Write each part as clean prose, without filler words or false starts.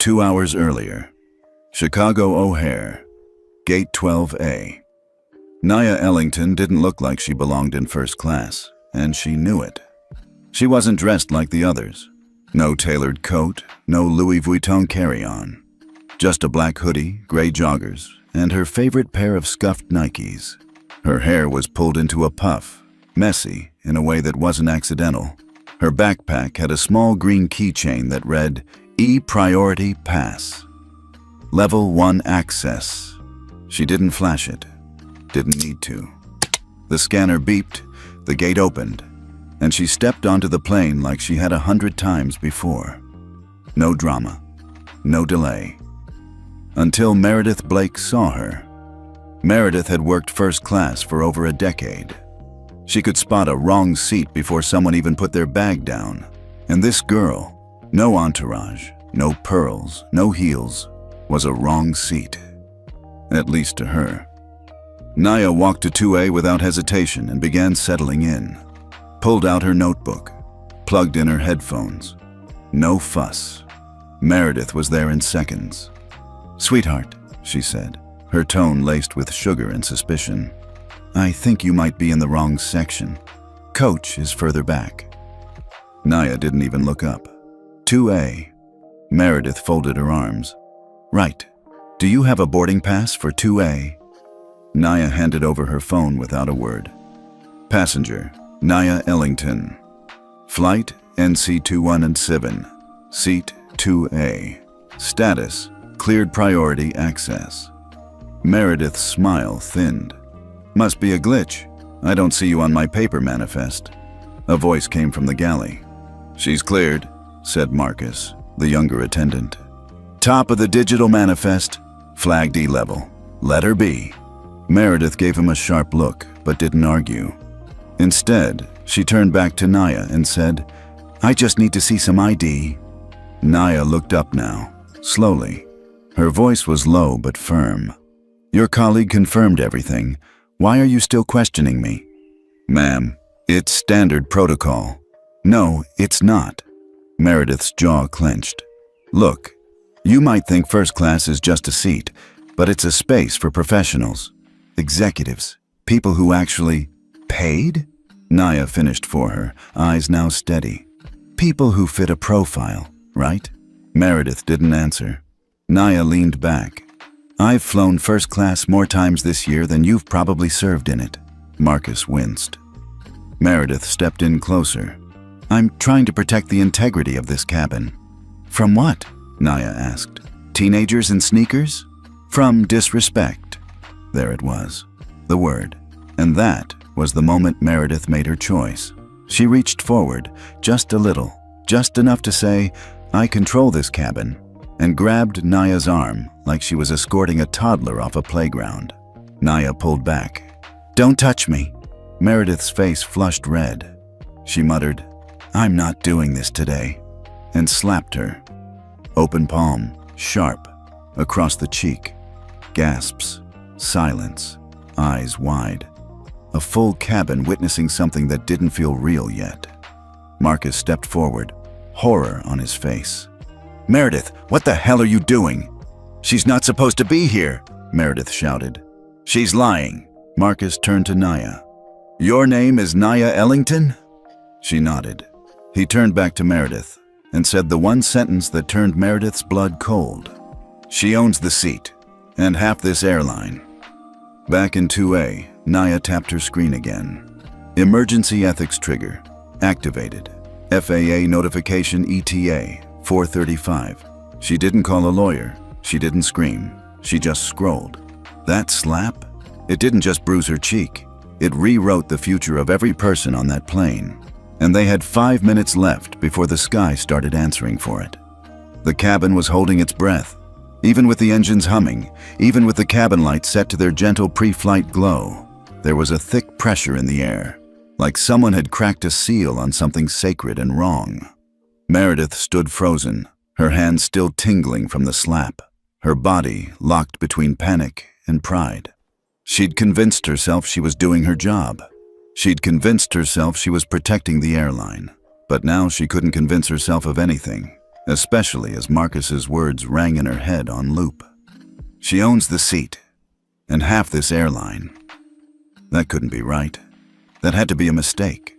2 hours earlier, Chicago O'Hare, Gate 12A. Nia Ellington didn't look like she belonged in first class, and she knew it. She wasn't dressed like the others. No tailored coat, no Louis Vuitton carry-on. Just a black hoodie, gray joggers, and her favorite pair of scuffed Nikes. Her hair was pulled into a puff, messy in a way that wasn't accidental. Her backpack had a small green keychain that read, E-Priority Pass. Level 1 access. She didn't flash it. Didn't need to. The scanner beeped, the gate opened, and she stepped onto the plane like she had 100 times before. No drama. No delay. Until Meredith Blake saw her. Meredith had worked first class for over a decade. She could spot a wrong seat before someone even put their bag down. And this girl, no entourage, no pearls, no heels, was a wrong seat. At least to her. Nia walked to 2A without hesitation and began settling in. Pulled out her notebook, plugged in her headphones. No fuss. Meredith was there in seconds. "Sweetheart," she said, her tone laced with sugar and suspicion. "I think you might be in the wrong section. Coach is further back." Nia didn't even look up. 2A. Meredith folded her arms. "Right. Do you have a boarding pass for 2A? Nia handed over her phone without a word. "Passenger, Nia Ellington. Flight NC217. Seat 2A. Status, cleared priority access." Meredith's smile thinned. "Must be a glitch. I don't see you on my paper manifest." A voice came from the galley. "She's cleared," said Marcus, the younger attendant. "Top of the digital manifest. Flagged E-level. Let her be." Meredith gave him a sharp look, but didn't argue. Instead, she turned back to Nia and said, "I just need to see some ID." Nia looked up now, slowly. Her voice was low but firm. "Your colleague confirmed everything. Why are you still questioning me?" "Ma'am, it's standard protocol." "No, it's not." Meredith's jaw clenched. "Look, you might think first class is just a seat, but it's a space for professionals. Executives, people who actually paid?" Nia finished for her, eyes now steady. "People who fit a profile, right?" Meredith didn't answer. Nia leaned back. "I've flown first class more times this year than you've probably served in it." Marcus winced. Meredith stepped in closer. "I'm trying to protect the integrity of this cabin." "From what?" Nia asked. "Teenagers in sneakers?" "From disrespect." There it was, the word. And that was the moment Meredith made her choice. She reached forward, just a little, just enough to say, "I control this cabin," and grabbed Nia's arm like she was escorting a toddler off a playground. Nia pulled back. "Don't touch me." Meredith's face flushed red. She muttered, "I'm not doing this today," and slapped her. Open palm, sharp, across the cheek. Gasps, silence, eyes wide. A full cabin witnessing something that didn't feel real yet. Marcus stepped forward, horror on his face. "Meredith, what the hell are you doing?" "She's not supposed to be here," Meredith shouted. "She's lying." Marcus turned to Nia. "Your name is Nia Ellington?" She nodded. He turned back to Meredith and said the one sentence that turned Meredith's blood cold. "She owns the seat, and half this airline." Back in 2A, Nia tapped her screen again. Emergency ethics trigger, activated. FAA notification ETA, 4:35. She didn't call a lawyer. She didn't scream. She just scrolled. That slap? It didn't just bruise her cheek. It rewrote the future of every person on that plane. And they had 5 minutes left before the sky started answering for it. The cabin was holding its breath. Even with the engines humming, even with the cabin lights set to their gentle pre-flight glow, there was a thick pressure in the air, like someone had cracked a seal on something sacred and wrong. Meredith stood frozen, her hands still tingling from the slap, her body locked between panic and pride. She'd convinced herself she was doing her job. She'd convinced herself she was protecting the airline. But now she couldn't convince herself of anything. especially as Marcus's words rang in her head on loop. She owns the seat, and half this airline. That couldn't be right. That had to be a mistake.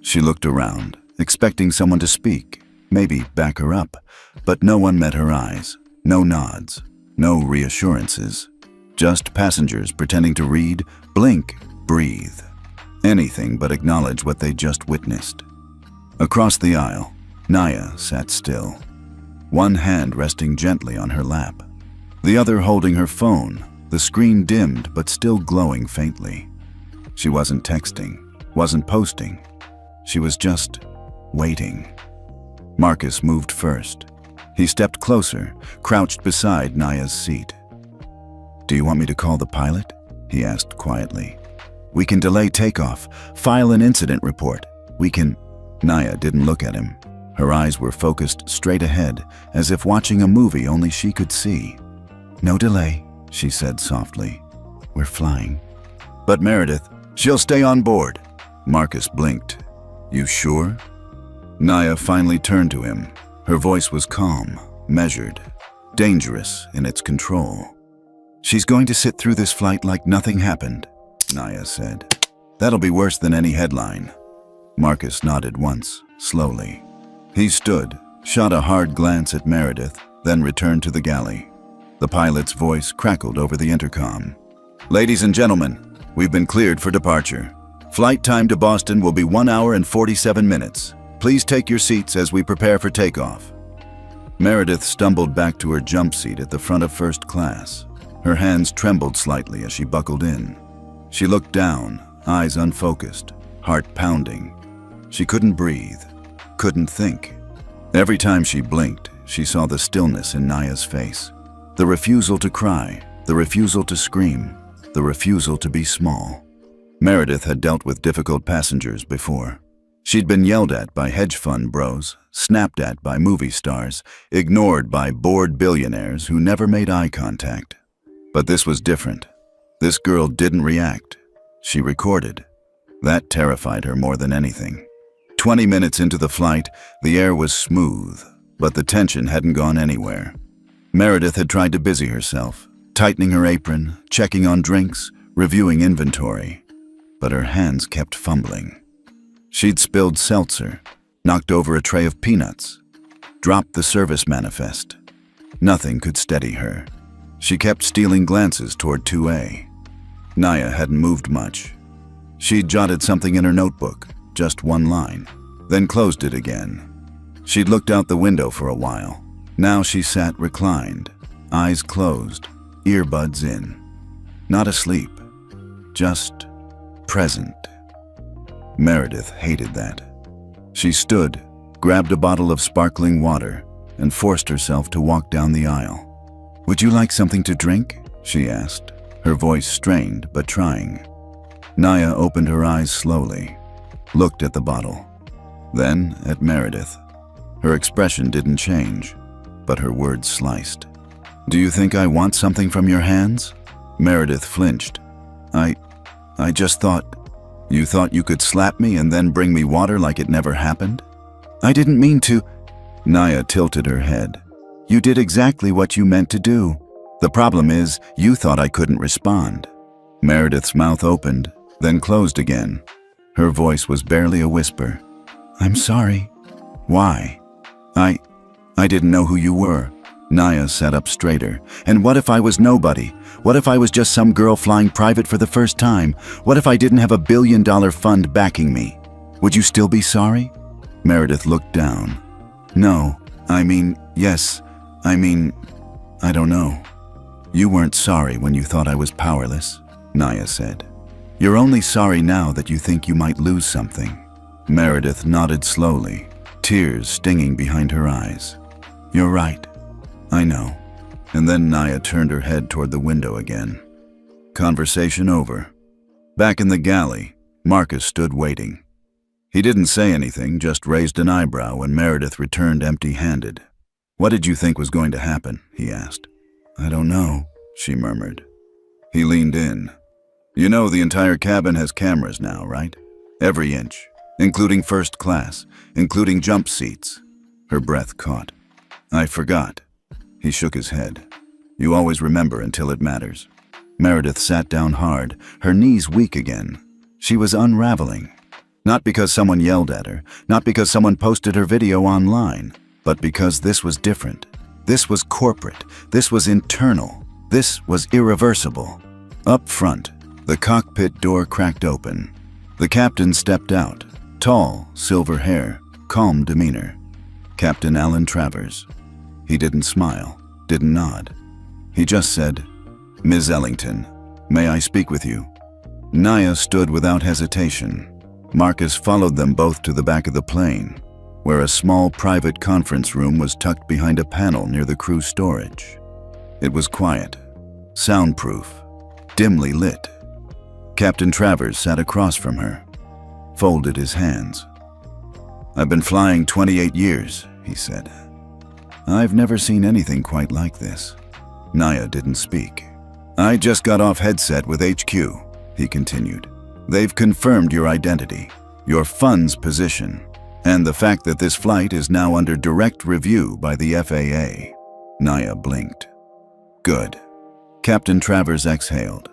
She looked around, expecting someone to speak, maybe back her up, but no one met her eyes. No nods, no reassurances. Just passengers pretending to read, blink, breathe. Anything but acknowledge what they just witnessed. Across the aisle, Naya sat still, one hand resting gently on her lap, the other holding her phone, the screen dimmed but still glowing faintly. She wasn't texting, wasn't posting. She was just waiting. Marcus moved first. He stepped closer, crouched beside Naya's seat. "Do you want me to call the pilot?" he asked quietly. "We can delay takeoff, file an incident report. We can—" Naya didn't look at him. Her eyes were focused straight ahead, as if watching a movie only she could see. "No delay," she said softly. "We're flying." "But Meredith, she'll stay on board." Marcus blinked. "You sure?" Naya finally turned to him. Her voice was calm, measured, dangerous in its control. "She's going to sit through this flight like nothing happened," Naya said. "That'll be worse than any headline." Marcus nodded once, slowly. He stood, shot a hard glance at Meredith, then returned to the galley. The pilot's voice crackled over the intercom. "Ladies and gentlemen, we've been cleared for departure. Flight time to Boston will be 1 hour and 47 minutes. Please take your seats as we prepare for takeoff." Meredith stumbled back to her jump seat at the front of first class. Her hands trembled slightly as she buckled in. She looked down, eyes unfocused, heart pounding. She couldn't breathe, couldn't think. Every time she blinked, she saw the stillness in Naya's face. The refusal to cry, the refusal to scream, the refusal to be small. Meredith had dealt with difficult passengers before. She'd been yelled at by hedge fund bros, snapped at by movie stars, ignored by bored billionaires who never made eye contact. But this was different. This girl didn't react. She recorded. That terrified her more than anything. 20 minutes into the flight, the air was smooth, but the tension hadn't gone anywhere. Meredith had tried to busy herself, tightening her apron, checking on drinks, reviewing inventory. But her hands kept fumbling. She'd spilled seltzer, knocked over a tray of peanuts, dropped the service manifest. Nothing could steady her. She kept stealing glances toward 2A. Naya hadn't moved much. She'd jotted something in her notebook, just one line, then closed it again. She'd looked out the window for a while. Now she sat reclined, eyes closed, earbuds in. Not asleep, just present. Meredith hated that. She stood, grabbed a bottle of sparkling water, and forced herself to walk down the aisle. "Would you like something to drink?" she asked, her voice strained but trying. Naya opened her eyes slowly, looked at the bottle, then at Meredith. Her expression didn't change, but her words sliced. "Do you think I want something from your hands?" Meredith flinched. I just thought..." "You thought you could slap me and then bring me water like it never happened?" "I didn't mean to..." Naya tilted her head. "You did exactly what you meant to do. The problem is, you thought I couldn't respond." Meredith's mouth opened, then closed again. Her voice was barely a whisper. "I'm sorry." "Why?" I didn't know who you were." Naya sat up straighter. "And what if I was nobody? What if I was just some girl flying private for the first time? What if I didn't have $1 billion fund backing me? Would you still be sorry?" Meredith looked down. "No, yes. I don't know." "You weren't sorry when you thought I was powerless," Naya said. "You're only sorry now that you think you might lose something." Meredith nodded slowly, tears stinging behind her eyes. "You're right. I know." And then Naya turned her head toward the window again. Conversation over. Back in the galley, Marcus stood waiting. He didn't say anything, just raised an eyebrow when Meredith returned empty-handed. "What did you think was going to happen?" he asked. "I don't know," she murmured. He leaned in. "You know the entire cabin has cameras now, right? Every inch, including first class, including jump seats." Her breath caught. I forgot. He shook his head. You always remember until it matters. Meredith sat down hard, her knees weak again. She was unraveling. Not because someone yelled at her, not because someone posted her video online, but because this was different. This was corporate. This was internal. This was irreversible. Up front, the cockpit door cracked open. The captain stepped out, tall, silver hair, calm demeanor. Captain Alan Travers. He didn't smile, didn't nod. He just said, "Ms. Ellington, may I speak with you?" Naya stood without hesitation. Marcus followed them both to the back of the plane, where a small private conference room was tucked behind a panel near the crew storage. It was quiet, soundproof, dimly lit. Captain Travers sat across from her, folded his hands. "I've been flying 28 years, he said. "I've never seen anything quite like this." Naya didn't speak. "I just got off headset with HQ, he continued. "They've confirmed your identity, your fund's position, and the fact that this flight is now under direct review by the FAA. Naya blinked. "Good." Captain Travers exhaled.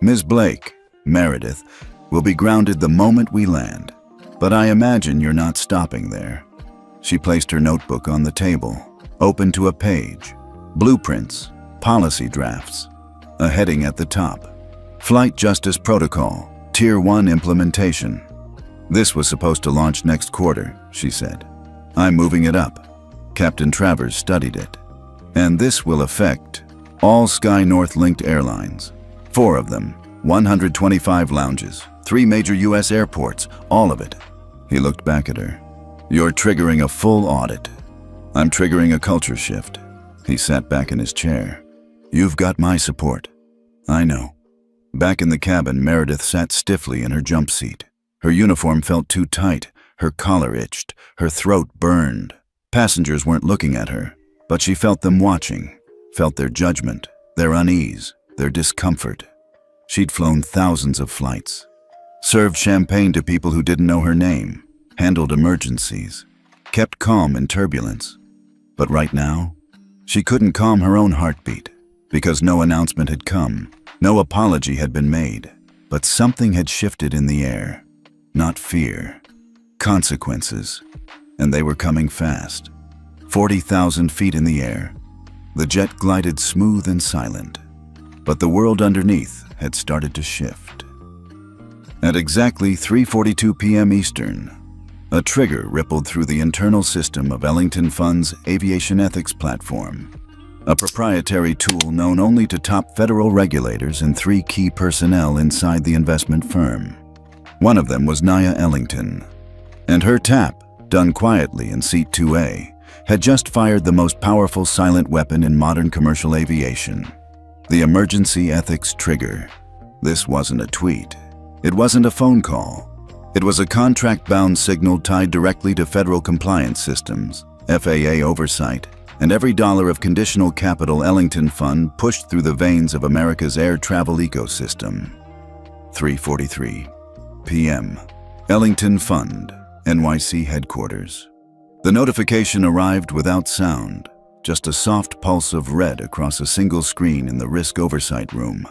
"Ms. Blake, Meredith, will be grounded the moment we land. But I imagine you're not stopping there." She placed her notebook on the table, open to a page. Blueprints, policy drafts, a heading at the top. Flight Justice Protocol, Tier 1 implementation. "This was supposed to launch next quarter," she said. "I'm moving it up." Captain Travers studied it. "And this will affect all Sky North linked airlines. 4 of them, 125 lounges, 3 major U.S. airports, all of it." He looked back at her. "You're triggering a full audit." "I'm triggering a culture shift." He sat back in his chair. "You've got my support." "I know." Back in the cabin, Meredith sat stiffly in her jump seat. Her uniform felt too tight, her collar itched, her throat burned. Passengers weren't looking at her, but she felt them watching, felt their judgment, their unease, their discomfort. She'd flown thousands of flights, served champagne to people who didn't know her name, handled emergencies, kept calm in turbulence. But right now, she couldn't calm her own heartbeat, because no announcement had come, no apology had been made, but something had shifted in the air. Not fear, consequences, and they were coming fast. 40,000 feet in the air. The jet glided smooth and silent, but the world underneath had started to shift. At exactly 3:42 p.m. Eastern, a trigger rippled through the internal system of Ellington Fund's aviation ethics platform, a proprietary tool known only to top federal regulators and 3 key personnel inside the investment firm. One of them was Naya Ellington, and her tap, done quietly in seat 2A, had just fired the most powerful silent weapon in modern commercial aviation, the emergency ethics trigger. This wasn't a tweet. It wasn't a phone call. It was a contract-bound signal tied directly to federal compliance systems, FAA oversight, and every dollar of conditional capital Ellington Fund pushed through the veins of America's air travel ecosystem. 3:43 p.m. Ellington Fund, NYC headquarters. The notification arrived without sound, just a soft pulse of red across a single screen in the risk oversight room.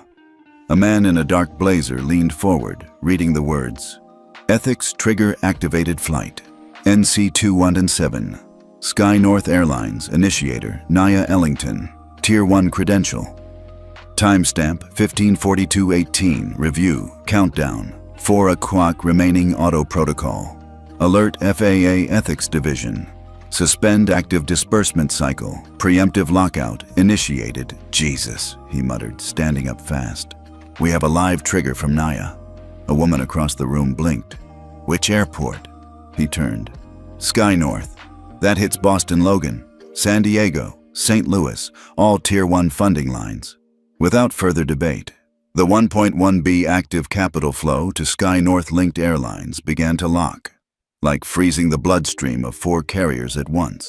A man in a dark blazer leaned forward, reading the words, "Ethics Trigger Activated Flight, NC-2117, Sky North Airlines, Initiator, Naya Ellington, Tier 1 Credential. Timestamp 15:42:18, Review, Countdown, 4 o'clock remaining auto protocol. Alert FAA Ethics Division. Suspend active disbursement cycle, preemptive lockout, initiated." "Jesus," he muttered, standing up fast. "We have a live trigger from Naya." A woman across the room blinked. "Which airport?" He turned. "Sky North. That hits Boston Logan, San Diego, St. Louis, all Tier 1 funding lines." Without further debate, the 1.1B active capital flow to Sky North linked airlines began to lock, like freezing the bloodstream of 4 carriers at once.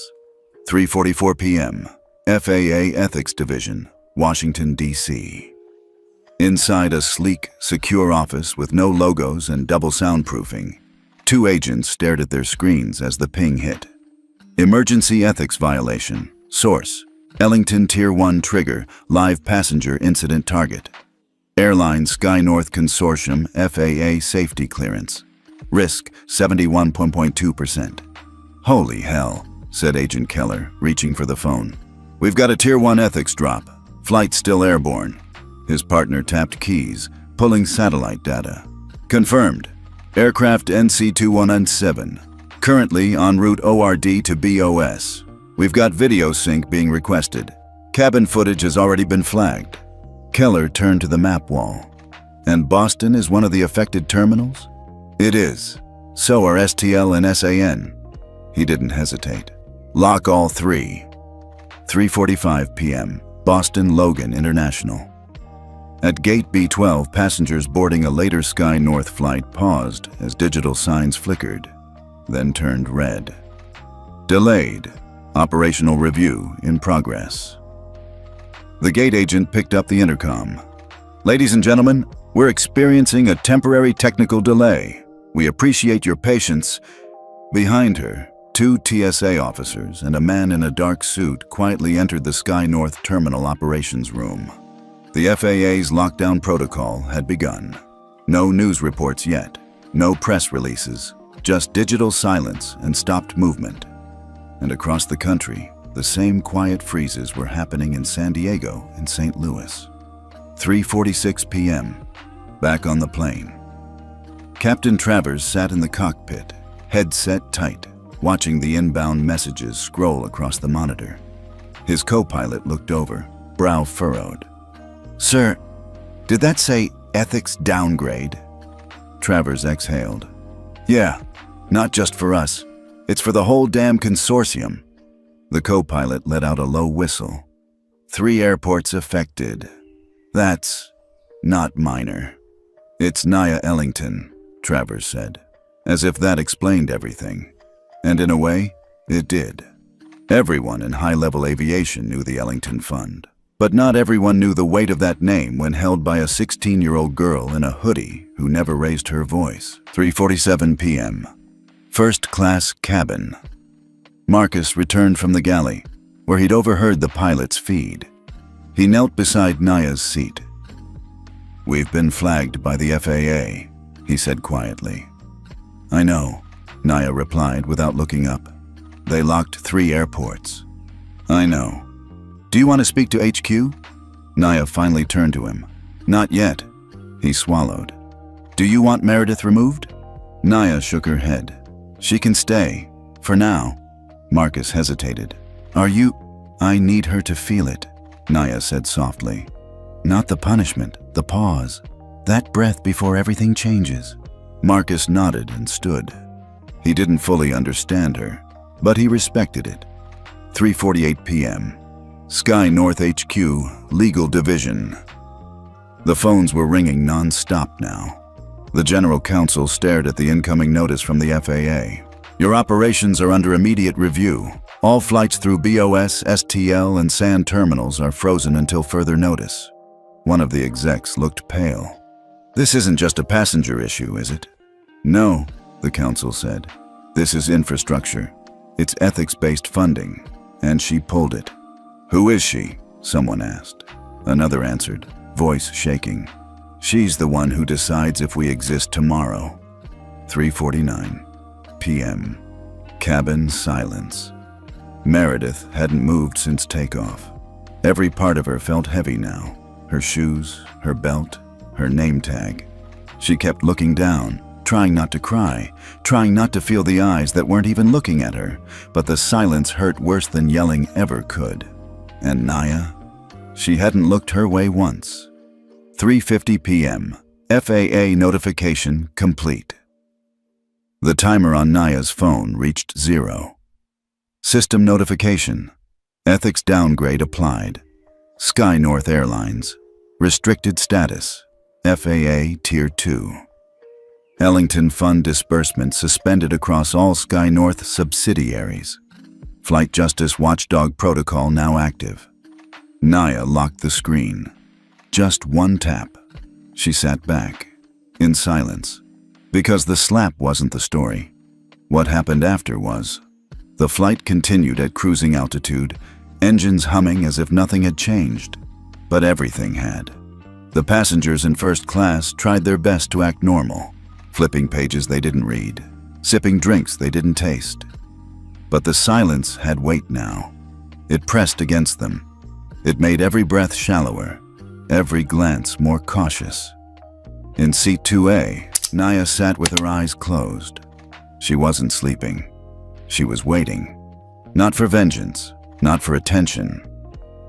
3:44 p.m., FAA Ethics Division, Washington, D.C. Inside a sleek, secure office with no logos and double soundproofing, 2 agents stared at their screens as the ping hit. "Emergency ethics violation. Source: Ellington Tier 1 Trigger, Live Passenger Incident Target. Airline Sky North Consortium FAA Safety Clearance. Risk 71.2%. Holy hell, said Agent Keller, reaching for the phone. We've got a Tier 1 ethics drop. Flight still airborne. His partner tapped keys, pulling satellite data. Confirmed. Aircraft NC-2197. Currently en route ORD to BOS. We've got video sync being requested. Cabin footage has already been flagged. Keller turned to the map wall. And Boston is one of the affected terminals? It is. So are STL and SAN. He didn't hesitate. Lock all three. 3:45 p.m. Boston Logan International. At Gate B12, passengers boarding a later Sky North flight paused as digital signs flickered, then turned red. Delayed. Operational review in progress. The gate agent picked up the intercom. Ladies and gentlemen, we're experiencing a temporary technical delay. We appreciate your patience. Behind her, 2 TSA officers and a man in a dark suit quietly entered the Sky North Terminal operations room. The FAA's lockdown protocol had begun. No news reports yet, no press releases, just digital silence and stopped movement. And across the country, the same quiet freezes were happening in San Diego and St. Louis. 3:46 p.m. Back on the plane. Captain Travers sat in the cockpit, head set tight, watching the inbound messages scroll across the monitor. His co-pilot looked over, brow furrowed. Sir, did that say ethics downgrade? Travers exhaled. Yeah, not just for us. It's for the whole damn consortium. The co-pilot let out a low whistle. 3 airports affected. That's not minor. It's Nia Ellington, Travers said, as if that explained everything. And in a way, it did. Everyone in high-level aviation knew the Ellington Fund, but not everyone knew the weight of that name when held by a 16-year-old girl in a hoodie who never raised her voice. 3:47 p.m. First class cabin. Marcus returned from the galley, where he'd overheard the pilot's feed. He knelt beside Nia's seat. We've been flagged by the FAA, he said quietly. I know, Nia replied without looking up. They locked 3 airports. I know. Do you want to speak to HQ? Nia finally turned to him. Not yet. He swallowed. Do you want Meredith removed? Nia shook her head. She can stay, for now. Marcus hesitated. Are you? I need her to feel it, Nia said softly. Not the punishment, the pause. That breath before everything changes. Marcus nodded and stood. He didn't fully understand her, but he respected it. 3:48 p.m. Sky North HQ, Legal Division. The phones were ringing non-stop now. The General Counsel stared at the incoming notice from the FAA. Your operations are under immediate review. All flights through BOS, STL, and SAN terminals are frozen until further notice. One of the execs looked pale. This isn't just a passenger issue, is it? No, the council said. This is infrastructure. It's ethics-based funding. And she pulled it. Who is she? Someone asked. Another answered, voice shaking. She's the one who decides if we exist tomorrow. 3:49 p.m. Cabin silence. Meredith hadn't moved since takeoff. Every part of her felt heavy now. Her shoes, her belt, her name tag. She kept looking down, trying not to cry, trying not to feel the eyes that weren't even looking at her, but the silence hurt worse than yelling ever could. And Nia? She hadn't looked her way once. 3:50 p.m. FAA notification complete. The timer on Nia's phone reached 0. System notification. Ethics downgrade applied. Sky North Airlines. Restricted status. FAA Tier 2. Ellington Fund disbursement suspended across all Sky North subsidiaries. Flight Justice Watchdog Protocol now active. Nia locked the screen. Just one tap. She sat back, in silence, because the slap wasn't the story. What happened after was, the flight continued at cruising altitude, engines humming as if nothing had changed. But everything had. The passengers in first class tried their best to act normal, flipping pages they didn't read, sipping drinks they didn't taste. But the silence had weight now. It pressed against them. It made every breath shallower, every glance more cautious. In seat 2A, Naya sat with her eyes closed. She wasn't sleeping. She was waiting. Not for vengeance, not for attention.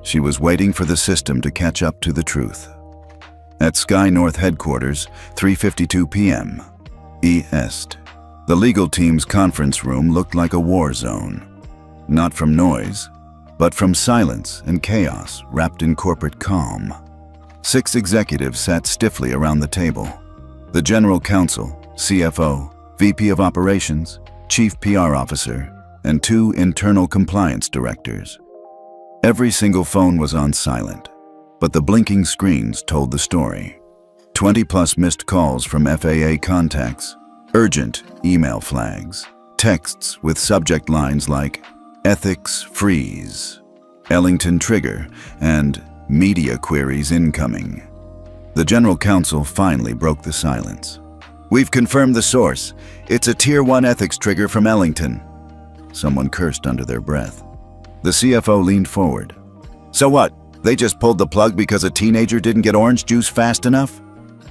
She was waiting for the system to catch up to the truth. At Sky North headquarters, 3:52 p.m. Est. The legal team's conference room looked like a war zone. Not from noise, but from silence and chaos wrapped in corporate calm. 6 executives sat stiffly around the table. The general counsel, CFO, VP of operations, chief PR officer, and 2 internal compliance directors. Every single phone was on silent, but the blinking screens told the story. 20+ missed calls from FAA contacts, urgent email flags, texts with subject lines like ethics freeze, Ellington trigger, and media queries incoming. The general counsel finally broke the silence. "We've confirmed the source. It's a Tier 1 ethics trigger from Ellington." Someone cursed under their breath. The CFO leaned forward. "So what? They just pulled the plug because a teenager didn't get orange juice fast enough?"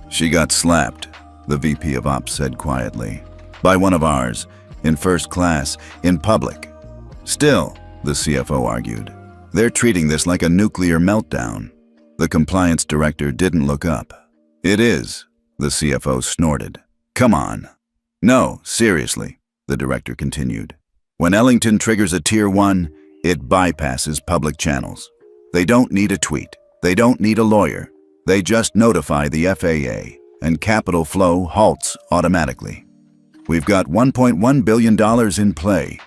"She got slapped," the VP of Ops said quietly. "By one of ours, in first class, in public." "Still," the CFO argued, "they're treating this like a nuclear meltdown." The compliance director didn't look up. "It is," the CFO snorted. "Come on." "No, seriously," the director continued. "When Ellington triggers a Tier 1, it bypasses public channels. They don't need a tweet. They don't need a lawyer. They just notify the FAA, and capital flow halts automatically. We've got $1.1 billion in play,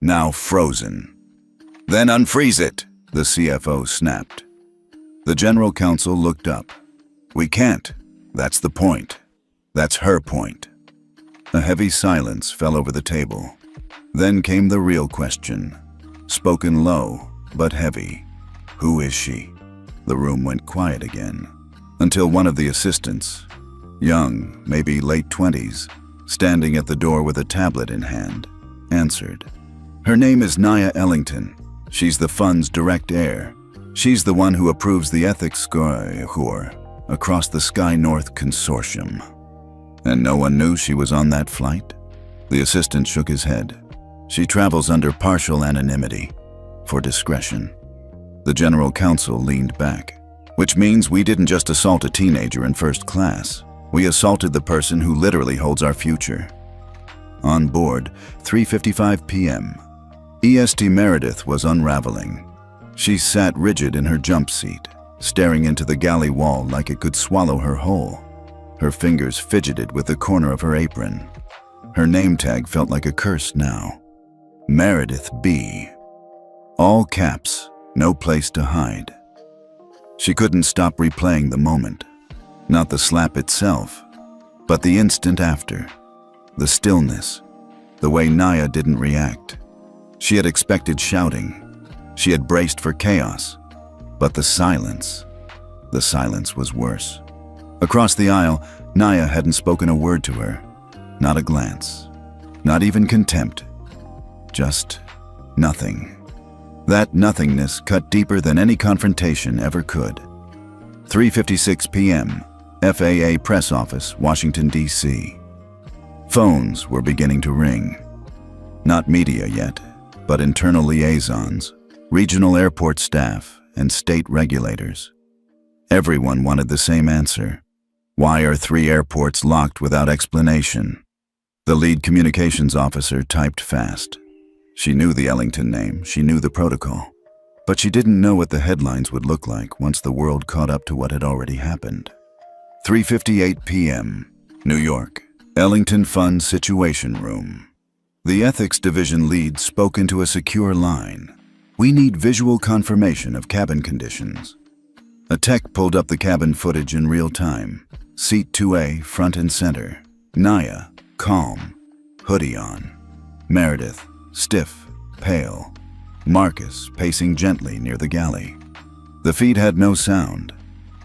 now frozen." "Then unfreeze it," the CFO snapped. The general counsel looked up. "We can't. That's the point. That's her point." A heavy silence fell over the table. Then came the real question, spoken low but heavy. "Who is she?" The room went quiet again, until one of the assistants, young, maybe late 20s, standing at the door with a tablet in hand, answered. "Her name is Naya Ellington. She's the fund's direct heir. She's the one who approves the ethics score across the Sky North consortium." "And no one knew she was on that flight?" The assistant shook his head. "She travels under partial anonymity, for discretion." The general counsel leaned back. "Which means we didn't just assault a teenager in first class. We assaulted the person who literally holds our future." On board, 3:55 p.m. EST Meredith was unraveling. She sat rigid in her jump seat, staring into the galley wall like it could swallow her whole. Her fingers fidgeted with the corner of her apron. Her name tag felt like a curse now. Meredith B. All caps, no place to hide. She couldn't stop replaying the moment. Not the slap itself, but the instant after. The stillness, the way Naya didn't react. She had expected shouting. She had braced for chaos. But the silence was worse. Across the aisle, Naya hadn't spoken a word to her. Not a glance. Not even contempt. Just nothing. That nothingness cut deeper than any confrontation ever could. 3:56 p.m., FAA press office, Washington, D.C. Phones were beginning to ring. Not media yet, but internal liaisons, regional airport staff, and state regulators. Everyone wanted the same answer. Why are 3 airports locked without explanation? The lead communications officer typed fast. She knew the Ellington name, she knew the protocol, but she didn't know what the headlines would look like once the world caught up to what had already happened. 3:58 p.m., New York, Ellington Fund Situation Room. The ethics division lead spoke into a secure line. "We need visual confirmation of cabin conditions." A tech pulled up the cabin footage in real time. Seat 2A, front and center. Naya, calm, hoodie on. Meredith, stiff, pale. Marcus pacing gently near the galley. The feed had no sound,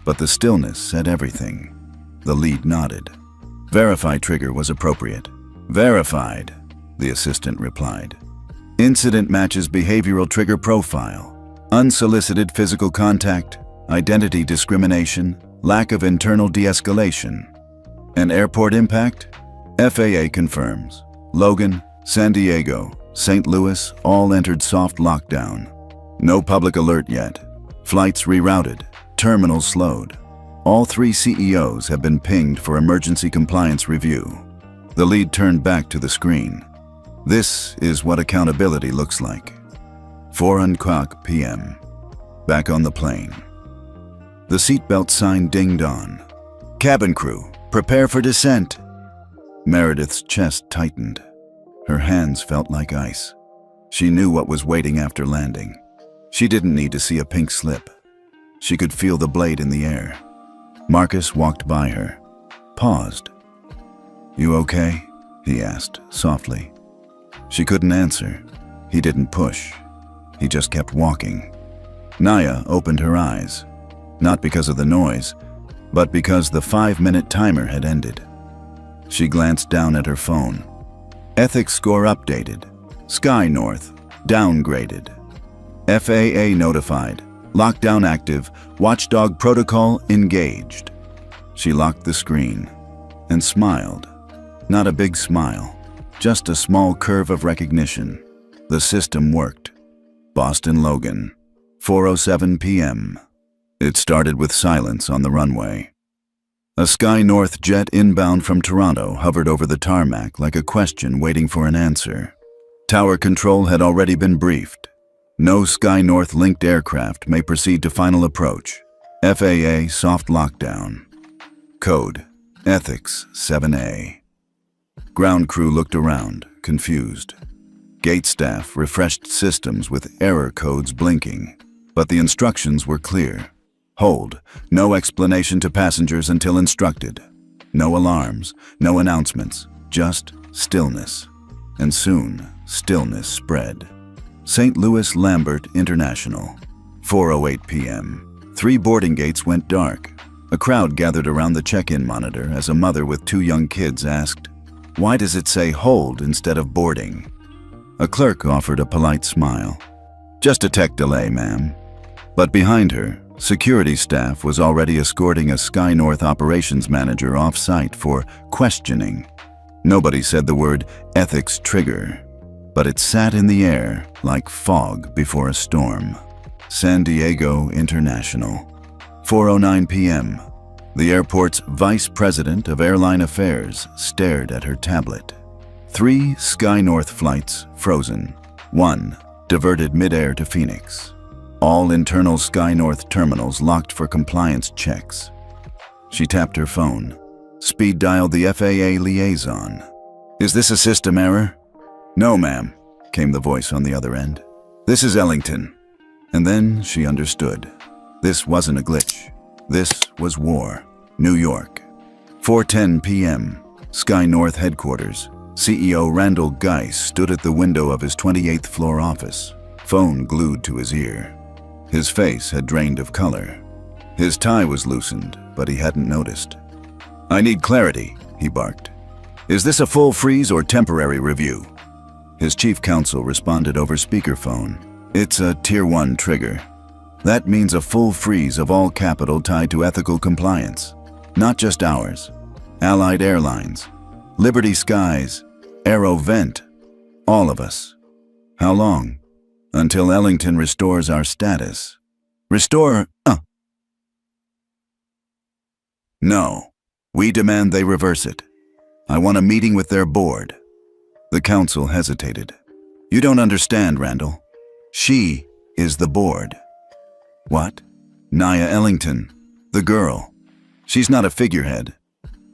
but the stillness said everything. The lead nodded. Verify trigger was appropriate. Verified, the assistant replied. Incident matches behavioral trigger profile. Unsolicited physical contact, identity discrimination, lack of internal de-escalation. An airport impact? FAA confirms. Logan, San Diego, St. Louis all entered soft lockdown. No public alert yet. Flights rerouted. Terminals slowed. All 3 CEOs have been pinged for emergency compliance review. The lead turned back to the screen. This is what accountability looks like. 4:00 p.m. Back on the plane. The seatbelt sign dinged on. Cabin crew, prepare for descent. Meredith's chest tightened. Her hands felt like ice. She knew what was waiting after landing. She didn't need to see a pink slip. She could feel the blade in the air. Marcus walked by her, paused. "You okay?" he asked softly. She couldn't answer. He didn't push. He just kept walking. Naya opened her eyes, not because of the noise, but because the 5-minute timer had ended. She glanced down at her phone. Ethics score updated. Sky North, downgraded. FAA notified. Lockdown active. Watchdog protocol engaged. She locked the screen and smiled. Not a big smile, just a small curve of recognition. The system worked. Boston Logan, 4:07 p.m. It started with silence on the runway. A Sky North jet inbound from Toronto hovered over the tarmac like a question waiting for an answer. Tower control had already been briefed. No Sky North linked aircraft may proceed to final approach. FAA soft lockdown. Code, Ethics 7A. Ground crew looked around, confused. Gate staff refreshed systems with error codes blinking, but the instructions were clear. Hold, no explanation to passengers until instructed. No alarms, no announcements, just stillness. And soon, stillness spread. St. Louis Lambert International, 4:08 p.m. 3 boarding gates went dark. A crowd gathered around the check-in monitor as a mother with 2 young kids asked, "Why does it say hold instead of boarding?" A clerk offered a polite smile. "Just a tech delay, ma'am." But behind her, security staff was already escorting a Sky North operations manager off-site for questioning. Nobody said the word ethics trigger, but it sat in the air like fog before a storm. San Diego International, 4:09 p.m. The airport's vice president of airline affairs stared at her tablet. 3 Sky North flights frozen. 1 diverted midair to Phoenix. All internal Sky North terminals locked for compliance checks. She tapped her phone. Speed dialed the FAA liaison. "Is this a system error?" "No, ma'am," came the voice on the other end. "This is Ellington." And then she understood. This wasn't a glitch. This was war. New York. 4:10 p.m. Sky North headquarters. CEO Randall Geis stood at the window of his 28th floor office, phone glued to his ear. His face had drained of color. His tie was loosened, but he hadn't noticed. "I need clarity," he barked. "Is this a full freeze or temporary review?" His chief counsel responded over speakerphone. "It's a Tier 1 trigger. That means a full freeze of all capital tied to ethical compliance. Not just ours. Allied Airlines, Liberty Skies, Aero Vent, all of us. How long? Until Ellington restores our status. Restore? No. We demand they reverse it. I want a meeting with their board." The council hesitated. "You don't understand, Randall. She is the board." "What?" "Naya Ellington, the girl. She's not a figurehead.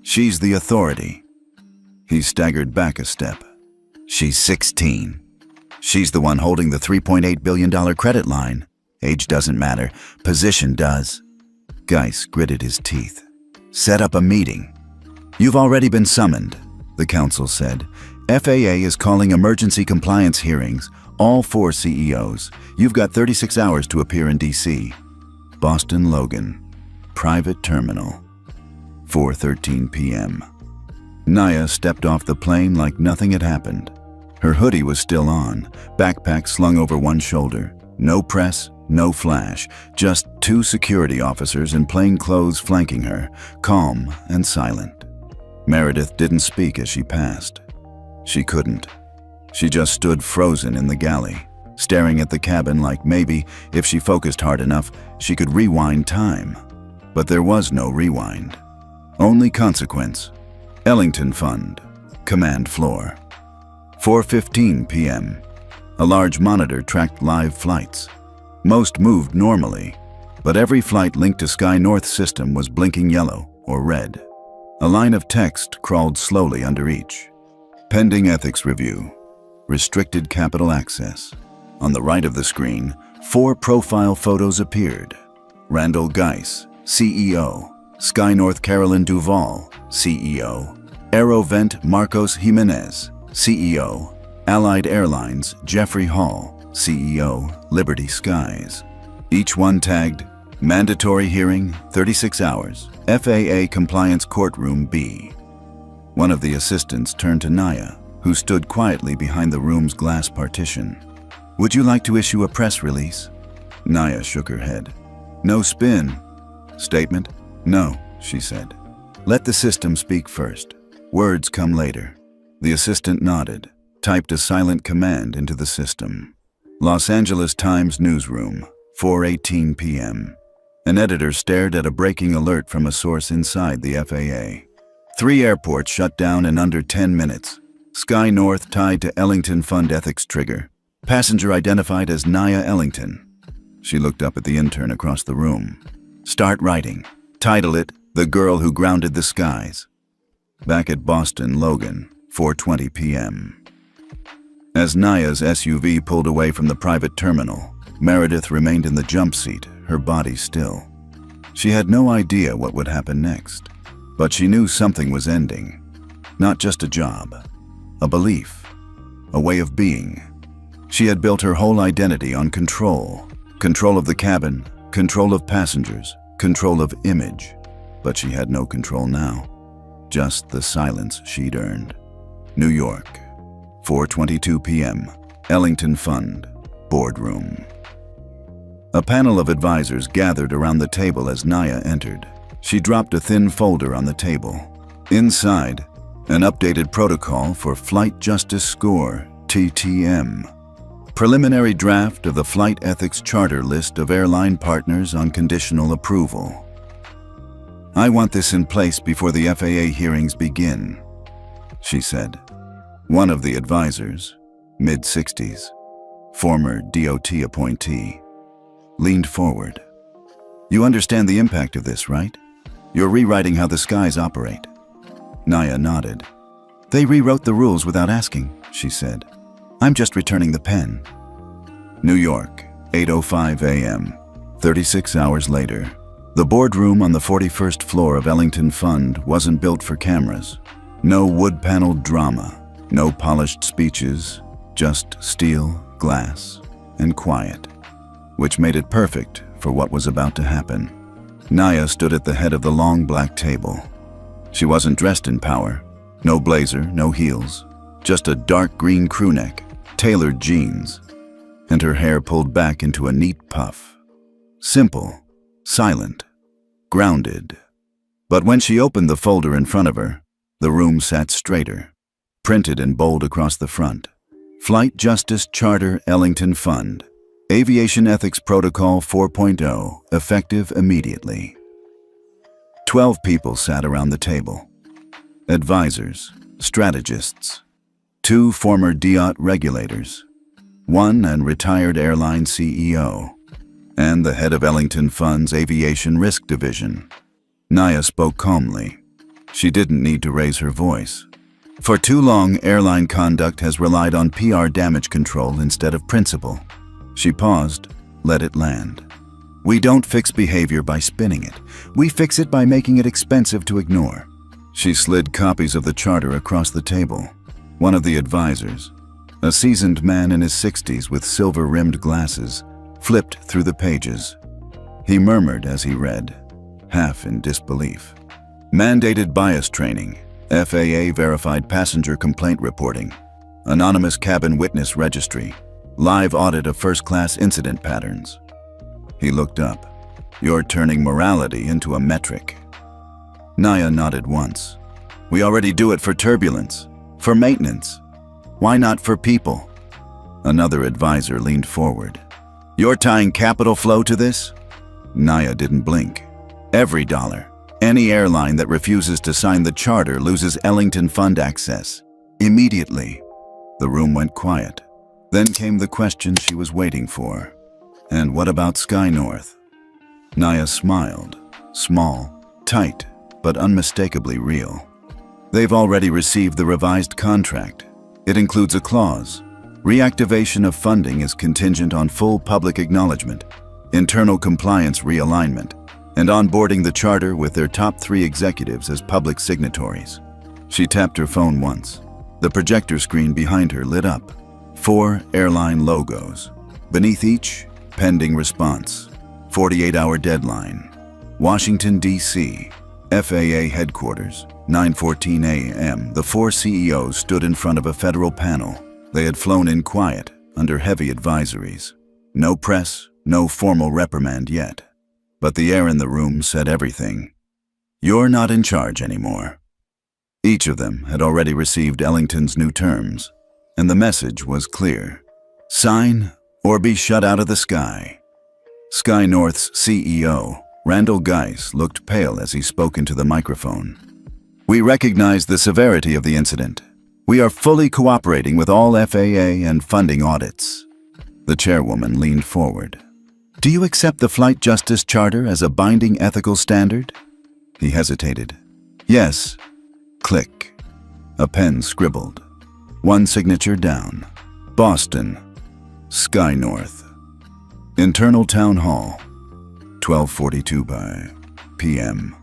She's the authority." He staggered back a step. "She's 16. She's the one holding the $3.8 billion credit line. Age doesn't matter. Position does." Geis gritted his teeth. "Set up a meeting." "You've already been summoned," the council said. "FAA is calling emergency compliance hearings. All 4 CEOs. You've got 36 hours to appear in DC. Boston Logan. Private terminal. 4:13 p.m. Naya stepped off the plane like nothing had happened. Her hoodie was still on, backpack slung over one shoulder. No press, no flash, just 2 security officers in plain clothes flanking her, calm and silent. Meredith didn't speak as she passed. She couldn't. She just stood frozen in the galley, staring at the cabin like maybe, if she focused hard enough, she could rewind time. But there was no rewind. Only consequence. Ellington Fund, command floor. 4:15 p.m. A large monitor tracked live flights. Most moved normally, but every flight linked to Sky North system was blinking yellow or red. A line of text crawled slowly under each. Pending ethics review. Restricted capital access. On the right of the screen, 4 profile photos appeared. Randall Geis, CEO. Sky North Carolyn Duvall, CEO. Aerovent Marcos Jimenez, CEO. Allied Airlines Jeffrey Hall, CEO, Liberty Skies. Each one tagged, Mandatory Hearing, 36 Hours, FAA Compliance Courtroom B. One of the assistants turned to Naya, who stood quietly behind the room's glass partition. Would you like to issue a press release? Naya shook her head. No spin. Statement? No, she said. Let the system speak first. Words come later. The assistant nodded, typed a silent command into the system. Los Angeles Times newsroom, 4:18 p.m. An editor stared at a breaking alert from a source inside the FAA. 3 airports shut down in under 10 minutes. Sky North tied to Ellington Fund ethics trigger. Passenger identified as Naya Ellington. She looked up at the intern across the room. Start writing. Title it, The Girl Who Grounded the Skies. Back at Boston Logan, 4:20 p.m. As Naya's SUV pulled away from the private terminal, Meredith remained in the jump seat, her body still. She had no idea what would happen next, but she knew something was ending. Not just a job, a belief, a way of being. She had built her whole identity on control. Control of the cabin, control of passengers, control of image. But she had no control now. Just the silence she'd earned. New York, 4:22 p.m. Ellington Fund, boardroom. A panel of advisors gathered around the table as Naya entered. She dropped a thin folder on the table. Inside, an updated protocol for Flight Justice Score, TTM. Preliminary draft of the Flight Ethics Charter list of airline partners on conditional approval. I want this in place before the FAA hearings begin, she said. One of the advisors, mid-60s, former DOT appointee, leaned forward. You understand the impact of this, right? You're rewriting how the skies operate. Naya nodded. They rewrote the rules without asking, she said. I'm just returning the pen. New York, 8:05 a.m. 36 hours later. The boardroom on the 41st floor of Ellington Fund wasn't built for cameras. No wood-paneled drama, no polished speeches, just steel, glass, and quiet, which made it perfect for what was about to happen. Naya stood at the head of the long black table. She wasn't dressed in power. No blazer, no heels, just a dark green crewneck, tailored jeans, and her hair pulled back into a neat puff. Simple, silent, grounded. But when she opened the folder in front of her, the room sat straighter, printed in bold across the front. Flight Justice Charter Ellington Fund. Aviation Ethics Protocol 4.0, effective immediately. 12 people sat around the table. Advisors, strategists, 2 former DOT regulators, 1 and retired airline CEO, and the head of Ellington Fund's Aviation Risk Division. Naya spoke calmly. She didn't need to raise her voice. For too long, airline conduct has relied on PR damage control instead of principle. She paused, let it land. We don't fix behavior by spinning it. We fix it by making it expensive to ignore. She slid copies of the charter across the table. One of the advisors, A seasoned man in his 60s with silver-rimmed glasses flipped through the pages. He murmured as he read, half in disbelief. Mandated bias training, FAA-verified passenger complaint reporting, anonymous cabin witness registry, live audit of first-class incident patterns. He looked up. You're turning morality into a metric. Naya nodded once. We already do it for turbulence, for maintenance. Why not for people? Another advisor leaned forward. You're tying capital flow to this? Naya didn't blink. Every dollar. Any airline that refuses to sign the charter loses Ellington Fund access. Immediately. The room went quiet. Then came the question she was waiting for. And what about Sky North? Naya smiled. Small, tight, but unmistakably real. They've already received the revised contract. It includes a clause. Reactivation of funding is contingent on full public acknowledgement, internal compliance realignment, and onboarding the charter with their top 3 executives as public signatories. She tapped her phone once. The projector screen behind her lit up. 4 airline logos. Beneath each, pending response. 48-hour deadline. Washington, D.C. FAA headquarters. 9:14 a.m. The 4 CEOs stood in front of a federal panel. They had flown in quiet, under heavy advisories. No press, no formal reprimand yet. But the air in the room said everything. You're not in charge anymore. Each of them had already received Ellington's new terms, and the message was clear. Sign or be shut out of the sky. Sky North's CEO, Randall Geis, looked pale as he spoke into the microphone. We recognize the severity of the incident. We are fully cooperating with all FAA and funding audits. The chairwoman leaned forward. Do you accept the Flight Justice Charter as a binding ethical standard? He hesitated. Yes. Click. A pen scribbled. 1 signature down. Boston. Sky North. Internal Town Hall. 12:42 p.m.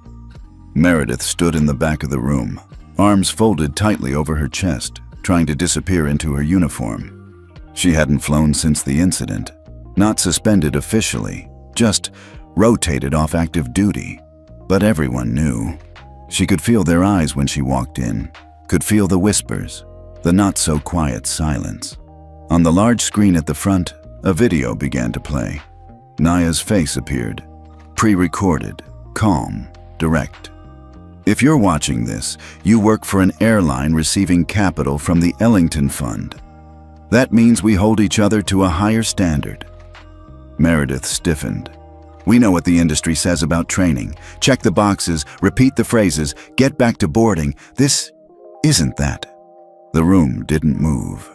Meredith stood in the back of the room, arms folded tightly over her chest, trying to disappear into her uniform. She hadn't flown since the incident, not suspended officially, just rotated off active duty. But everyone knew. She could feel their eyes when she walked in, could feel the whispers, the not-so-quiet silence. On the large screen at the front, a video began to play. Naya's face appeared, pre-recorded, calm, direct. If you're watching this, you work for an airline receiving capital from the Ellington Fund. That means we hold each other to a higher standard. Meredith stiffened. We know what the industry says about training. Check the boxes, repeat the phrases, get back to boarding. This isn't that. The room didn't move.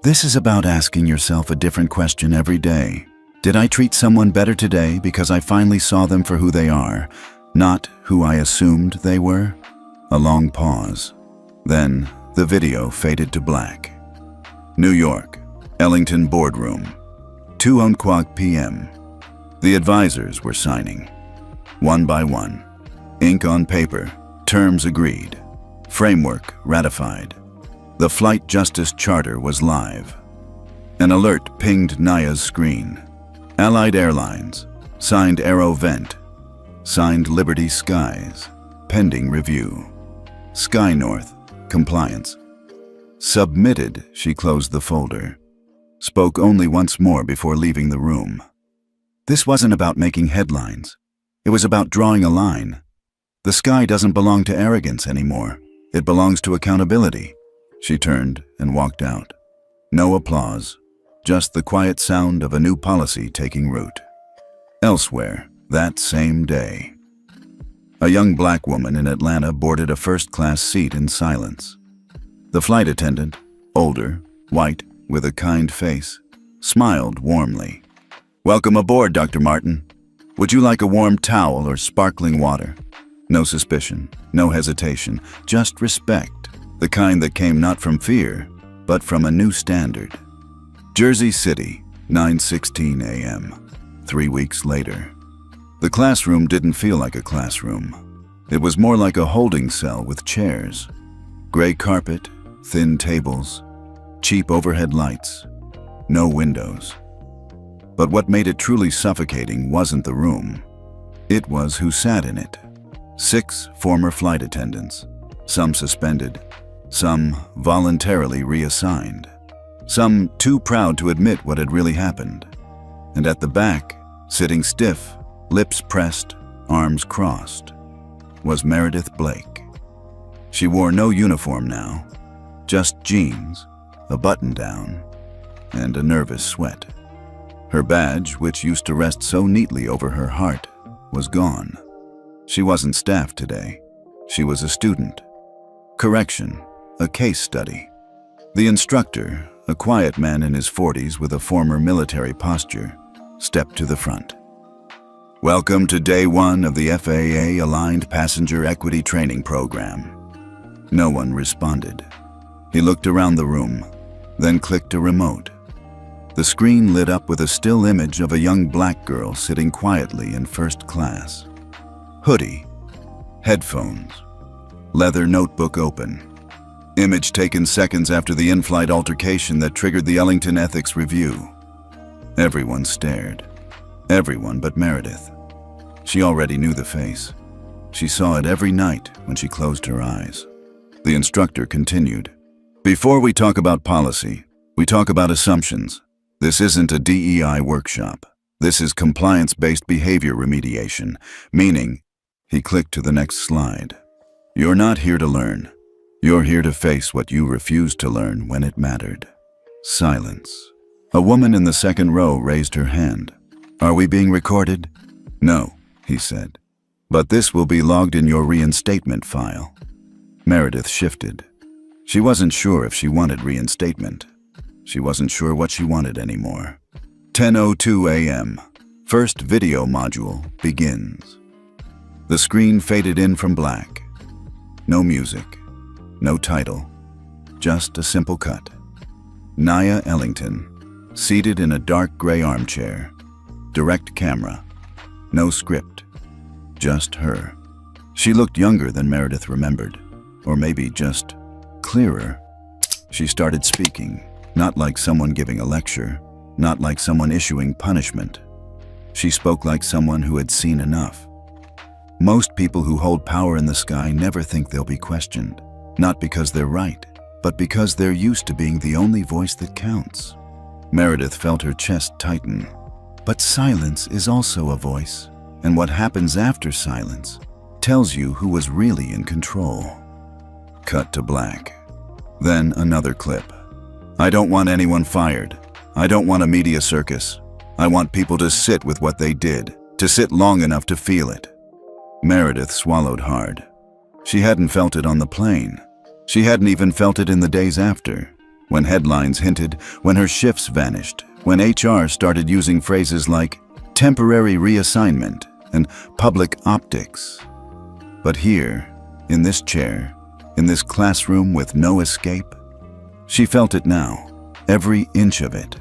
This is about asking yourself a different question every day. Did I treat someone better today because I finally saw them for who they are, not who I assumed they were? A long pause. Then the video faded to black. New York, Ellington Boardroom, 2:00 p.m. The advisors were signing. One by one. Ink on paper, terms agreed, framework ratified. The Flight Justice Charter was live. An alert pinged Naya's screen. Allied Airlines, signed Aero Vent, signed Liberty Skies, pending review. Sky North, compliance. Submitted, she closed the folder. Spoke only once more before leaving the room. This wasn't about making headlines. It was about drawing a line. The sky doesn't belong to arrogance anymore. It belongs to accountability. She turned and walked out. No applause, just the quiet sound of a new policy taking root. Elsewhere, that same day, a young black woman in Atlanta boarded a first-class seat in silence. The flight attendant, older, white, with a kind face, smiled warmly. Welcome aboard, Dr. Martin. Would you like a warm towel or sparkling water? No suspicion, no hesitation, just respect. The kind that came not from fear, but from a new standard. Jersey City, 9:16 a.m., 3 weeks later. The classroom didn't feel like a classroom. It was more like a holding cell with chairs. Gray carpet, thin tables, cheap overhead lights, no windows. But what made it truly suffocating wasn't the room. It was who sat in it. 6 former flight attendants, some suspended, some voluntarily reassigned, some too proud to admit what had really happened. And at the back, sitting stiff, lips pressed, arms crossed, was Meredith Blake. She wore no uniform now, just jeans, a button-down, and a nervous sweat. Her badge, which used to rest so neatly over her heart, was gone. She wasn't staff today. She was a student. Correction, a case study. The instructor, a quiet man in his 40s with a former military posture, stepped to the front. Welcome to day 1 of the FAA Aligned Passenger Equity Training Program. No one responded. He looked around the room, then clicked a remote. The screen lit up with a still image of a young black girl sitting quietly in first class. Hoodie, headphones, leather notebook open. Image taken seconds after the in-flight altercation that triggered the Ellington Ethics Review. Everyone stared. Everyone but Meredith. She already knew the face. She saw it every night when she closed her eyes. The instructor continued. Before we talk about policy, we talk about assumptions. This isn't a DEI workshop. This is compliance-based behavior remediation, meaning, he clicked to the next slide. You're not here to learn. You're here to face what you refused to learn when it mattered. Silence. A woman in the second row raised her hand. Are we being recorded? No, he said. But this will be logged in your reinstatement file. Meredith shifted. She wasn't sure if she wanted reinstatement. She wasn't sure what she wanted anymore. 10:02 a.m. First video module begins. The screen faded in from black. No music, no title, just a simple cut. Nia Ellington, seated in a dark gray armchair. Direct camera, no script, just her. She looked younger than Meredith remembered, or maybe just clearer. She started speaking, not like someone giving a lecture, not like someone issuing punishment. She spoke like someone who had seen enough. Most people who hold power in the sky never think they'll be questioned, not because they're right, but because they're used to being the only voice that counts. Meredith felt her chest tighten. But silence is also a voice, and what happens after silence tells you who was really in control. Cut to black. Then another clip. I don't want anyone fired. I don't want a media circus. I want people to sit with what they did, to sit long enough to feel it. Meredith swallowed hard. She hadn't felt it on the plane. She hadn't even felt it in the days after, when headlines hinted, when her shifts vanished, when HR started using phrases like temporary reassignment and public optics. But here, in this chair, in this classroom with no escape, she felt it now, every inch of it.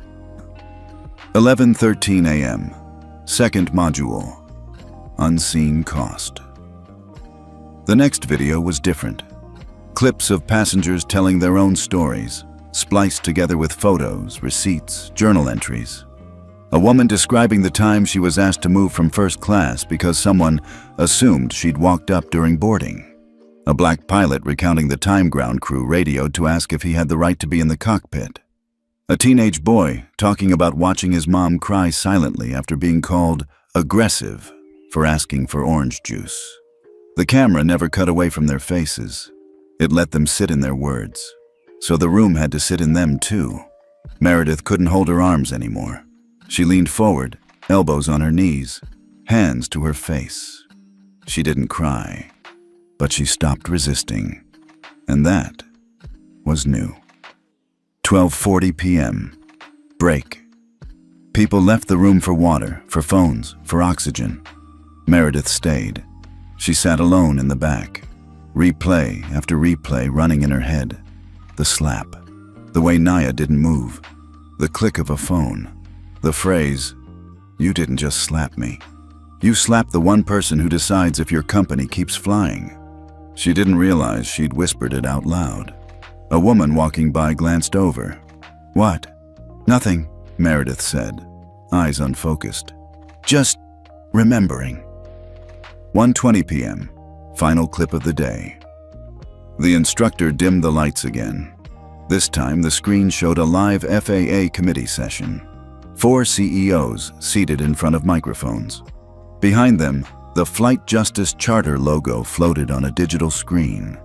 11:13 a.m. Second module. Unseen cost. The next video was different. Clips of passengers telling their own stories, spliced together with photos, receipts, journal entries. A woman describing the time she was asked to move from first class because someone assumed she'd walked up during boarding. A black pilot recounting the time ground crew radioed to ask if he had the right to be in the cockpit. A teenage boy talking about watching his mom cry silently after being called aggressive for asking for orange juice. The camera never cut away from their faces. It let them sit in their words. So the room had to sit in them too. Meredith couldn't hold her arms anymore. She leaned forward, elbows on her knees, hands to her face. She didn't cry, but she stopped resisting. And that was new. 12:40 p.m. Break. People left the room for water, for phones, for oxygen. Meredith stayed. She sat alone in the back, replay after replay running in her head. The slap, the way Nia didn't move, the click of a phone, the phrase, "You didn't just slap me. You slapped the one person who decides if your company keeps flying." She didn't realize she'd whispered it out loud. A woman walking by glanced over, What? Nothing, Meredith said, eyes unfocused. Just remembering. 1:20 p.m., final clip of the day. The instructor dimmed the lights again. This time the screen showed a live FAA committee session. 4 CEOs seated in front of microphones. Behind them, the Flight Justice Charter logo floated on a digital screen.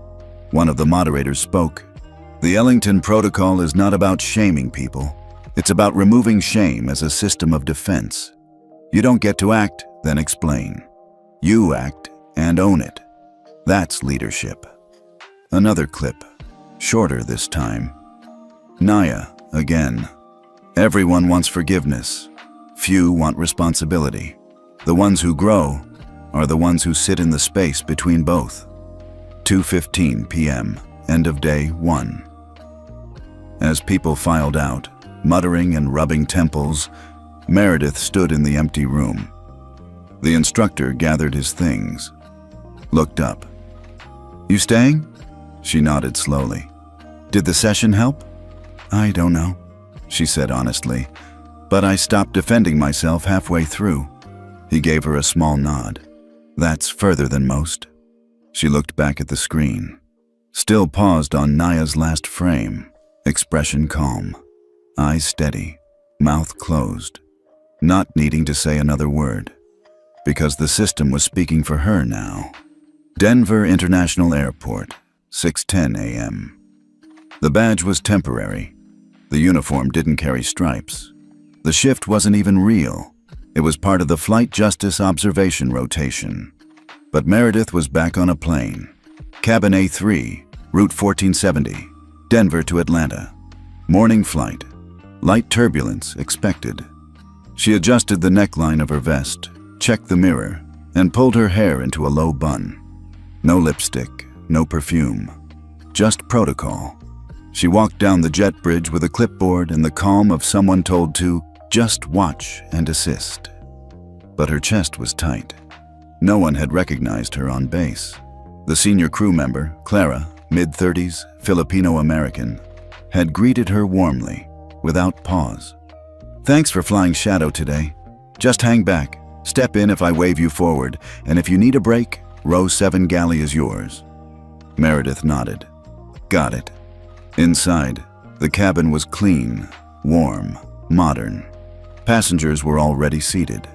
One of the moderators spoke. The Ellington Protocol is not about shaming people. It's about removing shame as a system of defense. You don't get to act, then explain. You act and own it. That's leadership. Another clip, shorter this time. Naya, again. Everyone wants forgiveness. Few want responsibility. The ones who grow are the ones who sit in the space between both. 2:15 p.m., end of day 1. As people filed out, muttering and rubbing temples, Meredith stood in the empty room. The instructor gathered his things, looked up. You staying? She nodded slowly. Did the session help? I don't know, she said honestly, but I stopped defending myself halfway through. He gave her a small nod. That's further than most. She looked back at the screen, still paused on Naya's last frame, expression calm, eyes steady, mouth closed, not needing to say another word, because the system was speaking for her now. Denver International Airport, 6:10 a.m. The badge was temporary. The uniform didn't carry stripes. The shift wasn't even real. It was part of the Flight Justice observation rotation. But Meredith was back on a plane. Cabin A3, Route 1470, Denver to Atlanta. Morning flight. Light turbulence expected. She adjusted the neckline of her vest, checked the mirror, and pulled her hair into a low bun. No lipstick, no perfume, just protocol. She walked down the jet bridge with a clipboard and the calm of someone told to just watch and assist. But her chest was tight. No one had recognized her on base. The senior crew member, Clara, mid-30s, Filipino-American, had greeted her warmly, without pause. Thanks for flying shadow today. Just hang back, step in if I wave you forward, and if you need a break, row 7 galley is yours. Meredith nodded. Got it. Inside, the cabin was clean, warm, modern. Passengers were already seated.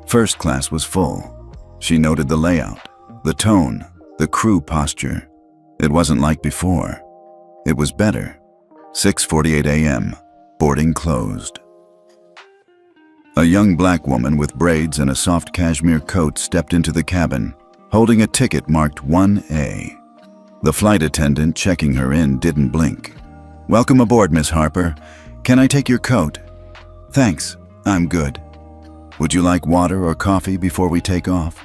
First class was full. She noted the layout, the tone, the crew posture. It wasn't like before. It was better. 6:48 a.m., boarding closed. A young black woman with braids and a soft cashmere coat stepped into the cabin, holding a ticket marked 1A. The flight attendant checking her in didn't blink. Welcome aboard, Miss Harper. Can I take your coat? Thanks, I'm good. Would you like water or coffee before we take off?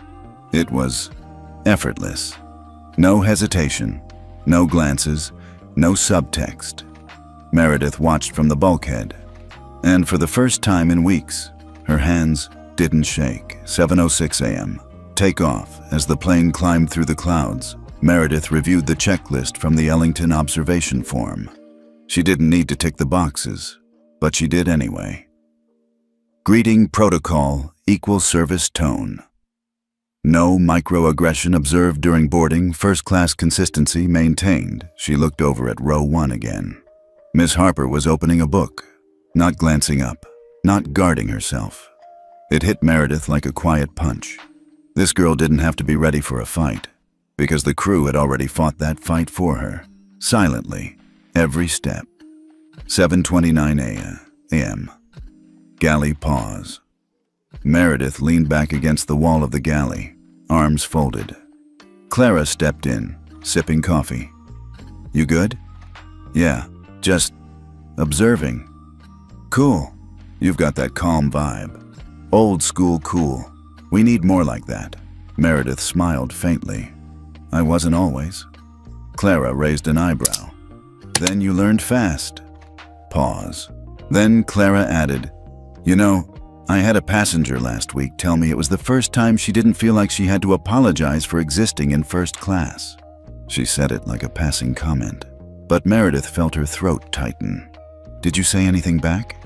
It was effortless. No hesitation, no glances, no subtext. Meredith watched from the bulkhead, and for the first time in weeks, her hands didn't shake. 7:06 a.m. Takeoff. As the plane climbed through the clouds, Meredith reviewed the checklist from the Ellington observation form. She didn't need to tick the boxes, but she did anyway. Greeting protocol, equal service tone. No microaggression observed during boarding, first-class consistency maintained. She looked over at row 1 again. Miss Harper was opening a book, not glancing up, not guarding herself. It hit Meredith like a quiet punch. This girl didn't have to be ready for a fight, because the crew had already fought that fight for her, silently, every step. 7:29 a.m. Galley pause. Meredith leaned back against the wall of the galley, arms folded. Clara stepped in, sipping coffee. You good? Yeah, just observing. Cool. You've got that calm vibe. Old school cool. We need more like that. Meredith smiled faintly. I wasn't always. Clara raised an eyebrow. Then you learned fast. Pause. Then Clara added, You know, I had a passenger last week tell me it was the first time she didn't feel like she had to apologize for existing in first class. She said it like a passing comment, but Meredith felt her throat tighten. Did you say anything back?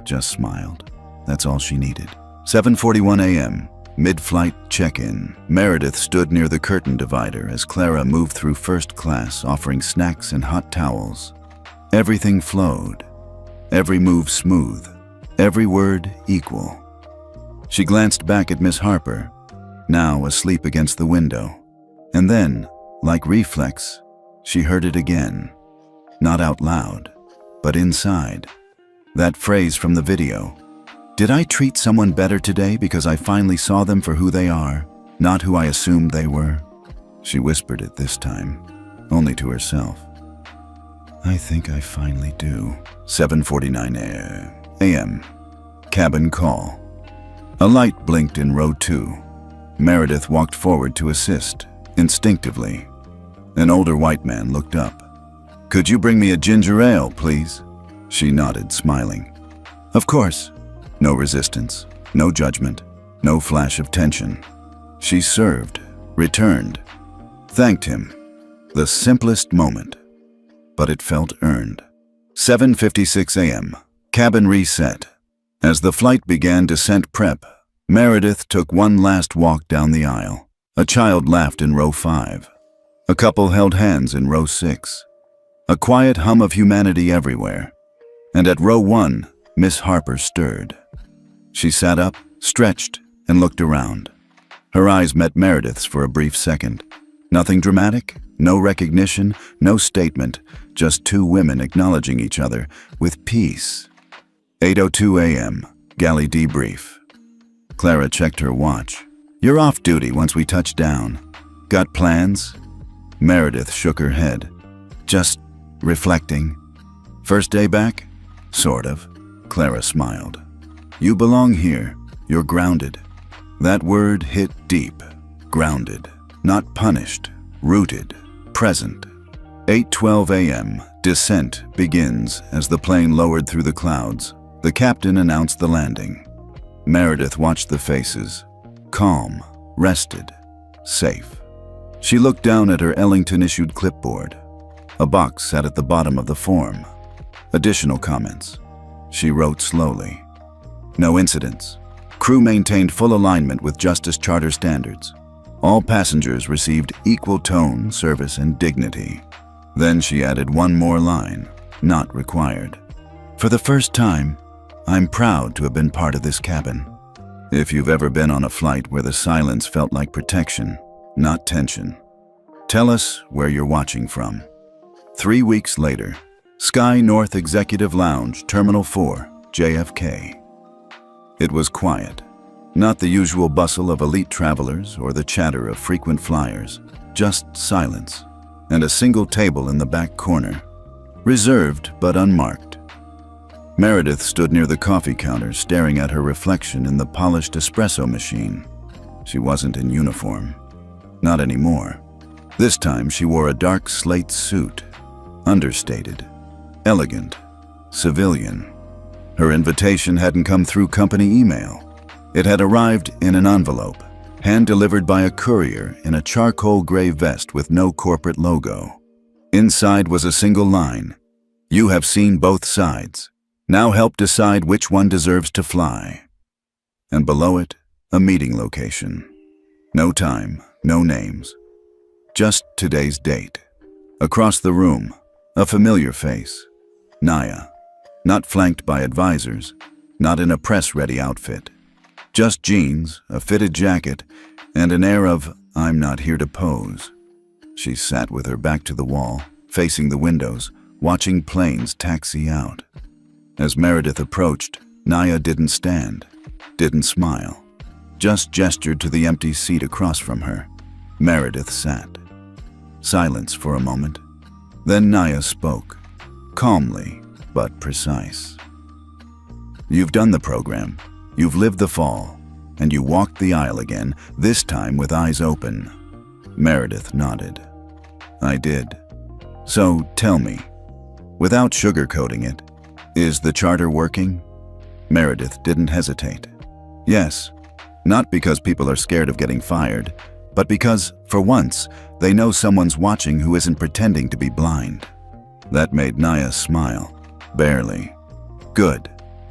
Just smiled. That's all she needed. 7:41 a.m. Mid-flight check-in. Meredith stood near the curtain divider as Clara moved through first class, offering snacks and hot towels. Everything flowed. Every move smooth. Every word equal. She glanced back at Miss Harper, now asleep against the window. And then, like reflex, she heard it again. Not out loud, but inside. That phrase from the video. Did I treat someone better today because I finally saw them for who they are, not who I assumed they were? She whispered it this time, only to herself. I think I finally do. 7:49 a.m. Cabin call. A light blinked in row 2. Meredith walked forward to assist, instinctively. An older white man looked up. Could you bring me a ginger ale, please? She nodded, smiling. Of course. No resistance, no judgment, no flash of tension. She served, returned, thanked him. The simplest moment, but it felt earned. 7:56 a.m. Cabin reset. As the flight began descent prep, Meredith took one last walk down the aisle. A child laughed in row 5. A couple held hands in row 6. A quiet hum of humanity everywhere. And at row 1, Miss Harper stirred. She sat up, stretched, and looked around. Her eyes met Meredith's for a brief second. Nothing dramatic, no recognition, no statement, just two women acknowledging each other with peace. 8:02 a.m. Galley debrief. Clara checked her watch. You're off duty once we touch down. Got plans? Meredith shook her head. Just reflecting. First day back? Sort of. Clara smiled. You belong here. You're grounded. That word hit deep. Grounded. Not punished. Rooted. Present. 8:12 a.m. Descent begins as the plane lowered through the clouds. The captain announced the landing. Meredith watched the faces. Calm. Rested. Safe. She looked down at her Ellington-issued clipboard. A box sat at the bottom of the form. Additional comments. She wrote slowly. No incidents. Crew maintained full alignment with Justice Charter standards. All passengers received equal tone, service, and dignity. Then she added one more line, not required. For the first time, I'm proud to have been part of this cabin. If you've ever been on a flight where the silence felt like protection, not tension, tell us where you're watching from. 3 weeks later, Sky North Executive Lounge, Terminal 4, JFK. It was quiet. Not the usual bustle of elite travelers or the chatter of frequent flyers, just silence, and a single table in the back corner, reserved but unmarked. Meredith stood near the coffee counter staring at her reflection in the polished espresso machine. She wasn't in uniform. Not anymore. This time she wore a dark slate suit, understated, elegant, civilian. Her invitation hadn't come through company email. It had arrived in an envelope, hand-delivered by a courier in a charcoal gray vest with no corporate logo. Inside was a single line. You have seen both sides. Now help decide which one deserves to fly. And below it, a meeting location. No time, no names. Just today's date. Across the room, a familiar face. Naya. Not flanked by advisors, not in a press-ready outfit. Just jeans, a fitted jacket, and an air of, I'm not here to pose. She sat with her back to the wall, facing the windows, watching planes taxi out. As Meredith approached, Naya didn't stand, didn't smile, just gestured to the empty seat across from her. Meredith sat. Silence for a moment. Then Naya spoke, calmly but precise. You've done the program, you've lived the fall, and you walked the aisle again, this time with eyes open. Meredith nodded. I did. So tell me, without sugarcoating it, is the charter working? Meredith didn't hesitate. Yes, not because people are scared of getting fired, but because, for once, they know someone's watching who isn't pretending to be blind. That made Naya smile, barely, Good,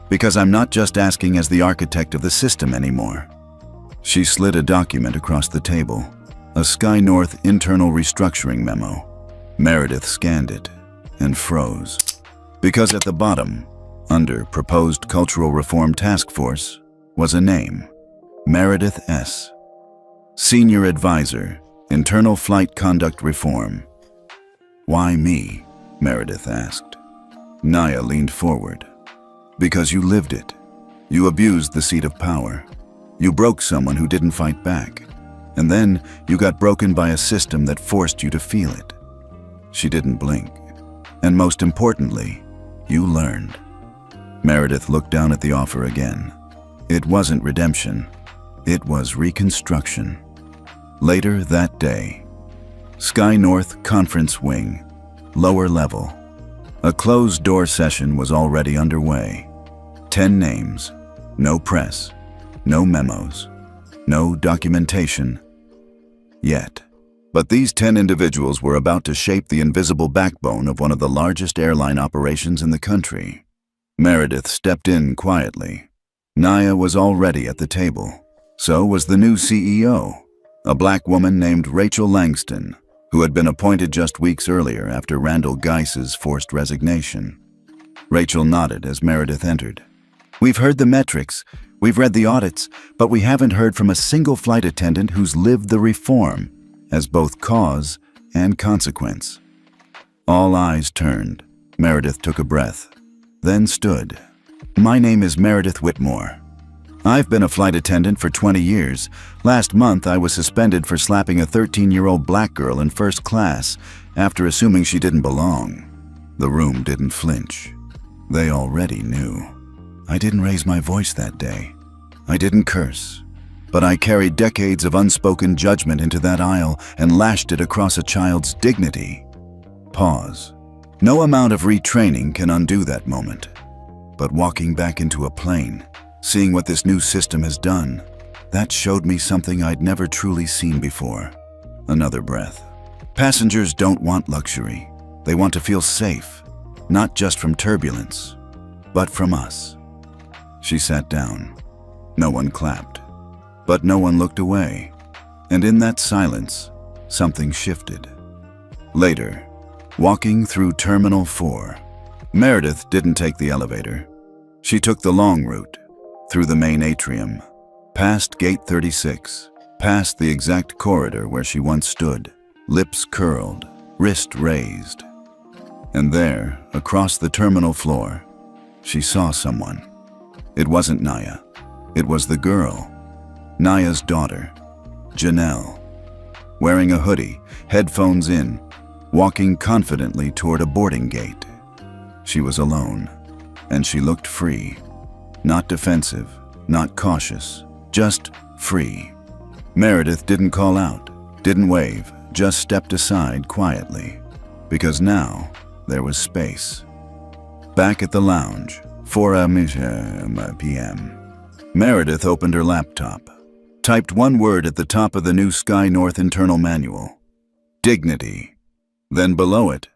because I'm not just asking as the architect of the system anymore. She slid a document across the table, a Sky North internal restructuring memo. Meredith scanned it and froze, because at the bottom, under Proposed Cultural Reform Task Force, was a name, Meredith S. Senior Advisor, Internal Flight Conduct Reform. Why me? Meredith asked. Naya leaned forward. Because you lived it. You abused the seat of power. You broke someone who didn't fight back. And then you got broken by a system that forced you to feel it. She didn't blink. And most importantly, you learned. Meredith looked down at the offer again. It wasn't redemption. It was reconstruction. Later that day, Sky North Conference Wing, lower level. A closed-door session was already underway. 10 names, no press, no memos, no documentation. Yet. But these 10 individuals were about to shape the invisible backbone of one of the largest airline operations in the country. Meredith stepped in quietly. Naya was already at the table. So was the new CEO, a black woman named Rachel Langston, who had been appointed just weeks earlier after Randall Geiss's forced resignation. Rachel nodded as Meredith entered. We've heard the metrics, we've read the audits, but we haven't heard from a single flight attendant who's lived the reform as both cause and consequence. All eyes turned. Meredith took a breath, then stood. My name is Meredith Whitmore. I've been a flight attendant for 20 years. Last month, I was suspended for slapping a 13-year-old black girl in first class after assuming she didn't belong. The room didn't flinch. They already knew. I didn't raise my voice that day. I didn't curse. But I carried decades of unspoken judgment into that aisle and lashed it across a child's dignity. Pause. No amount of retraining can undo that moment. But walking back into a plane, seeing what this new system has done, that showed me something I'd never truly seen before. Another breath. Passengers don't want luxury. They want to feel safe, not just from turbulence, but from us. She sat down. No one clapped, but no one looked away. And in that silence, something shifted. Later, walking through Terminal 4, Meredith didn't take the elevator. She took the long route, through the main atrium, past Gate 36, past the exact corridor where she once stood, lips curled, wrist raised. And there, across the terminal floor, she saw someone. It wasn't Naya. It was the girl, Naya's daughter, Janelle, wearing a hoodie, headphones in, walking confidently toward a boarding gate. She was alone, and she looked free. Not defensive, not cautious, just free. Meredith didn't call out, didn't wave, just stepped aside quietly, because now there was space. Back at the lounge, 4 p.m. Meredith opened her laptop, typed one word at the top of the new Sky North internal manual. Dignity. Then below it,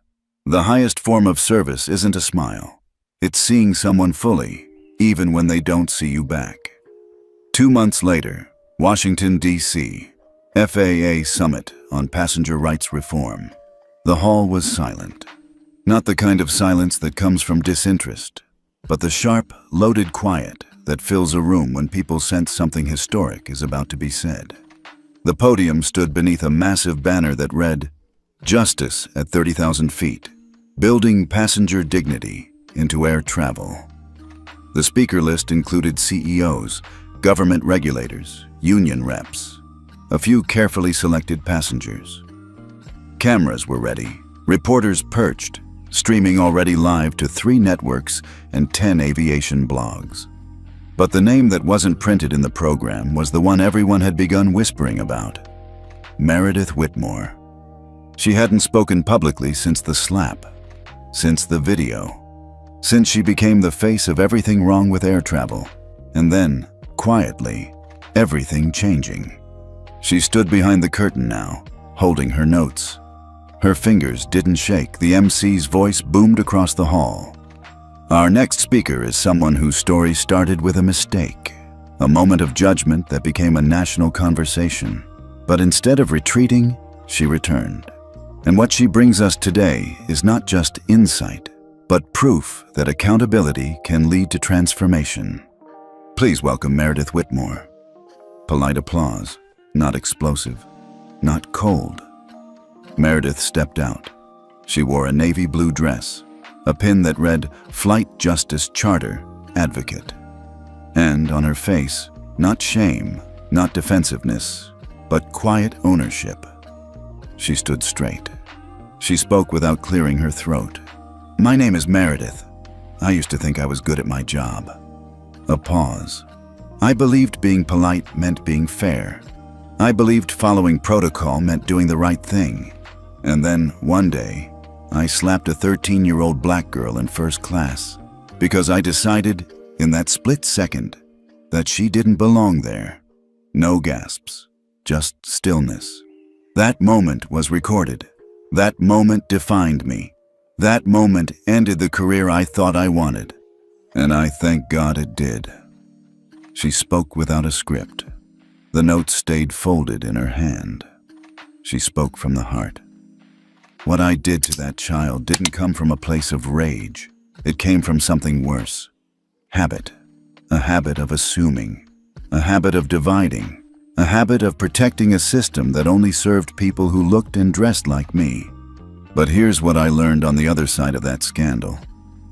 the highest form of service isn't a smile. It's seeing someone fully, even when they don't see you back. 2 months later, Washington, D.C., FAA Summit on Passenger Rights Reform. The hall was silent. Not the kind of silence that comes from disinterest, but the sharp, loaded quiet that fills a room when people sense something historic is about to be said. The podium stood beneath a massive banner that read, Justice at 30,000 feet, building passenger dignity into air travel. The speaker list included CEOs, government regulators, union reps, a few carefully selected passengers. Cameras were ready, reporters perched, streaming already live to 3 networks and 10 aviation blogs. But the name that wasn't printed in the program was the one everyone had begun whispering about, Meredith Whitmore. She hadn't spoken publicly since the slap, since the video, since she became the face of everything wrong with air travel, and then, quietly, everything changing. She stood behind the curtain now, holding her notes. Her fingers didn't shake. The MC's voice boomed across the hall. Our next speaker is someone whose story started with a mistake, a moment of judgment that became a national conversation. But instead of retreating, she returned. And what she brings us today is not just insight, but proof that accountability can lead to transformation. Please welcome Meredith Whitmore. Polite applause, not explosive, not cold. Meredith stepped out. She wore a navy blue dress, a pin that read Flight Justice Charter Advocate. And on her face, not shame, not defensiveness, but quiet ownership. She stood straight. She spoke without clearing her throat. My name is Meredith. I used to think I was good at my job. A pause. I believed being polite meant being fair. I believed following protocol meant doing the right thing. And then, one day, I slapped a 13-year-old black girl in first class because I decided, in that split second, that she didn't belong there. No gasps, just stillness. That moment was recorded. That moment defined me. That moment ended the career I thought I wanted. And I thank God it did. She spoke without a script. The notes stayed folded in her hand. She spoke from the heart. What I did to that child didn't come from a place of rage. It came from something worse. Habit. A habit of assuming. A habit of dividing. A habit of protecting a system that only served people who looked and dressed like me. But here's what I learned on the other side of that scandal.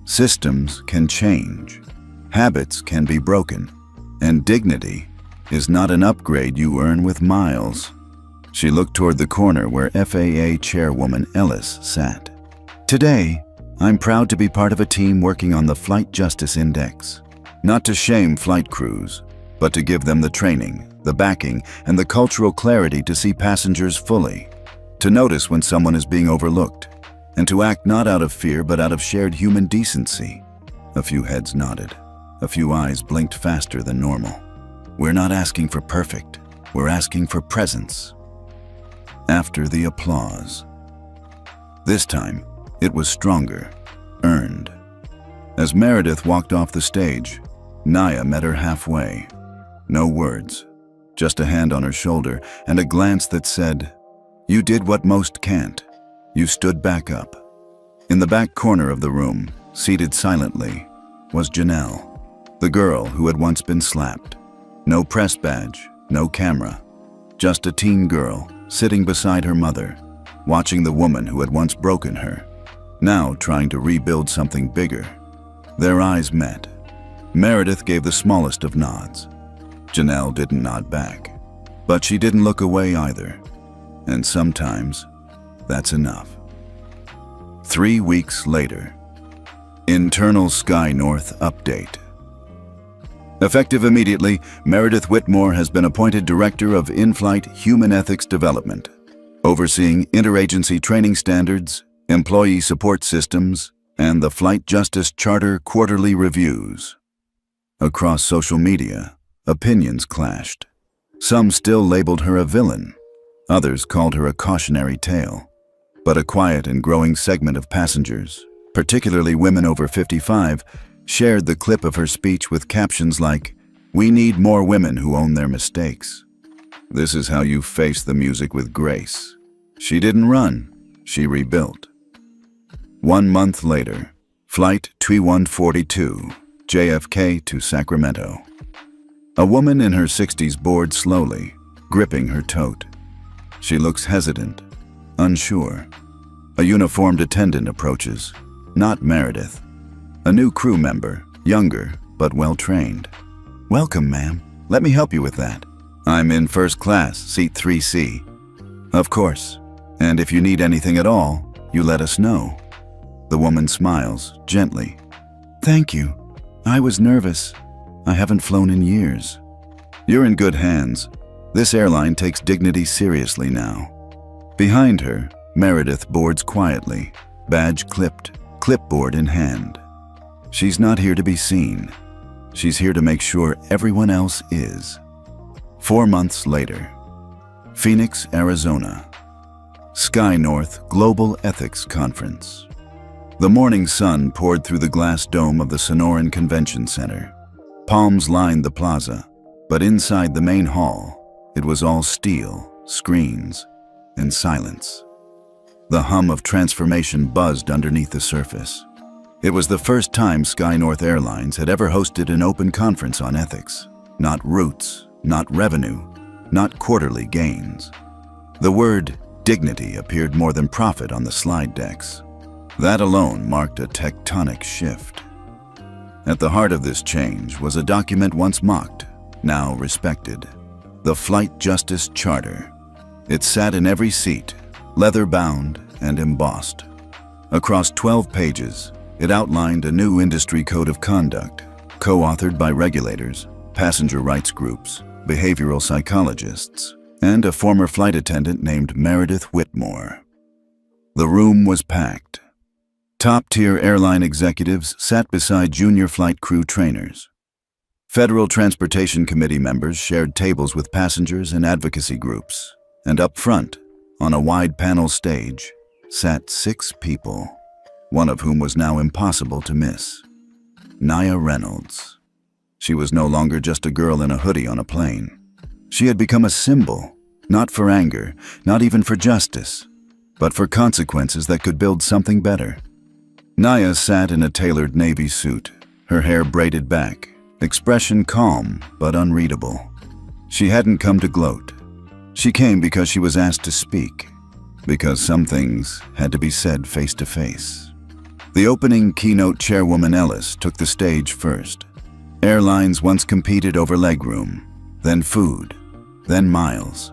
Systems can change. Habits can be broken. And dignity is not an upgrade you earn with miles. She looked toward the corner where FAA Chairwoman Ellis sat. Today, I'm proud to be part of a team working on the Flight Justice Index. Not to shame flight crews, but to give them the training, the backing, and the cultural clarity to see passengers fully, to notice when someone is being overlooked, and to act not out of fear but out of shared human decency. A few heads nodded. A few eyes blinked faster than normal. We're not asking for perfect. We're asking for presence. After the applause. This time, it was stronger, earned. As Meredith walked off the stage, Naya met her halfway. No words, just a hand on her shoulder and a glance that said, "You did what most can't. You stood back up." In the back corner of the room, seated silently, was Janelle, the girl who had once been slapped. No press badge, no camera, just a teen girl sitting beside her mother, watching the woman who had once broken her, now trying to rebuild something bigger. Their eyes met. Meredith gave the smallest of nods. Janelle didn't nod back, but she didn't look away either. And sometimes, that's enough. 3 weeks later. Internal Sky North update. Effective immediately, Meredith Whitmore has been appointed Director of In-Flight Human Ethics Development, overseeing interagency training standards, employee support systems, and the Flight Justice Charter quarterly reviews. Across social media, opinions clashed. Some still labeled her a villain. Others called her a cautionary tale. But a quiet and growing segment of passengers, particularly women over 55, shared the clip of her speech with captions like, "We need more women who own their mistakes. This is how you face the music with grace." She didn't run, she rebuilt. 1 month later, Flight T-142, JFK to Sacramento. A woman in her 60s boards slowly, gripping her tote. She looks hesitant, unsure. A uniformed attendant approaches, not Meredith. A new crew member, younger but well-trained. "Welcome, ma'am. Let me help you with that." "I'm in first class, seat 3C. "Of course. And if you need anything at all, you let us know." The woman smiles, gently. "Thank you. I was nervous. I haven't flown in years." "You're in good hands. This airline takes dignity seriously now." Behind her, Meredith boards quietly, badge clipped, clipboard in hand. She's not here to be seen. She's here to make sure everyone else is. 4 months later. Phoenix, Arizona. Sky North Global Ethics Conference. The morning sun poured through the glass dome of the Sonoran Convention Center. Palms lined the plaza, but inside the main hall, it was all steel, screens, and silence. The hum of transformation buzzed underneath the surface. It was the first time SkyNorth Airlines had ever hosted an open conference on ethics. Not routes, not revenue, not quarterly gains. The word dignity appeared more than profit on the slide decks. That alone marked a tectonic shift. At the heart of this change was a document once mocked, now respected. The Flight Justice Charter. It sat in every seat, leather-bound and embossed. Across 12 pages, it outlined a new industry code of conduct, co-authored by regulators, passenger rights groups, behavioral psychologists, and a former flight attendant named Meredith Whitmore. The room was packed. Top-tier airline executives sat beside junior flight crew trainers. Federal Transportation Committee members shared tables with passengers and advocacy groups, and up front, on a wide panel stage, sat 6 people, one of whom was now impossible to miss. Nia Reynolds. She was no longer just a girl in a hoodie on a plane. She had become a symbol, not for anger, not even for justice, but for consequences that could build something better. Nia sat in a tailored navy suit, her hair braided back, expression calm but unreadable. She hadn't come to gloat. She came because she was asked to speak, because some things had to be said face to face. The opening keynote chairwoman Ellis took the stage first. Airlines once competed over legroom, then food, then miles.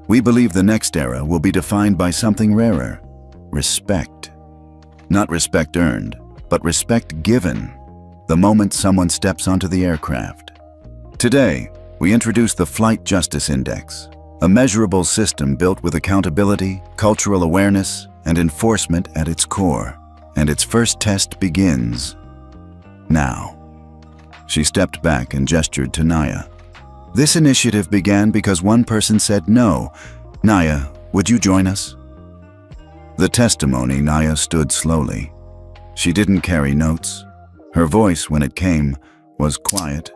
We believe the next era will be defined by something rarer: respect. Not respect earned, but respect given, the moment someone steps onto the aircraft. Today, we introduce the Flight Justice Index, a measurable system built with accountability, cultural awareness, and enforcement at its core. And its first test begins now. She stepped back and gestured to Nia. This initiative began because one person said no. Nia, would you join us? The testimony, Nia stood slowly. She didn't carry notes. Her voice, when it came, was quiet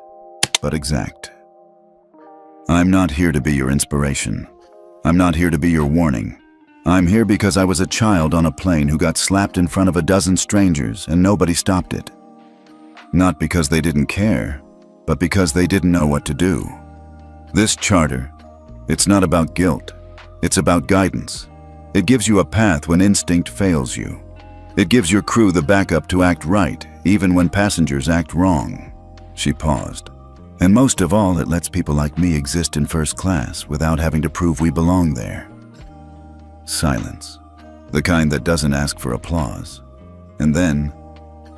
but exact. I'm not here to be your inspiration. I'm not here to be your warning. I'm here because I was a child on a plane who got slapped in front of a dozen strangers and nobody stopped it. Not because they didn't care, but because they didn't know what to do. This charter, it's not about guilt. It's about guidance. It gives you a path when instinct fails you. It gives your crew the backup to act right, even when passengers act wrong. She paused. And most of all, it lets people like me exist in first class without having to prove we belong there. Silence. The kind that doesn't ask for applause. And then,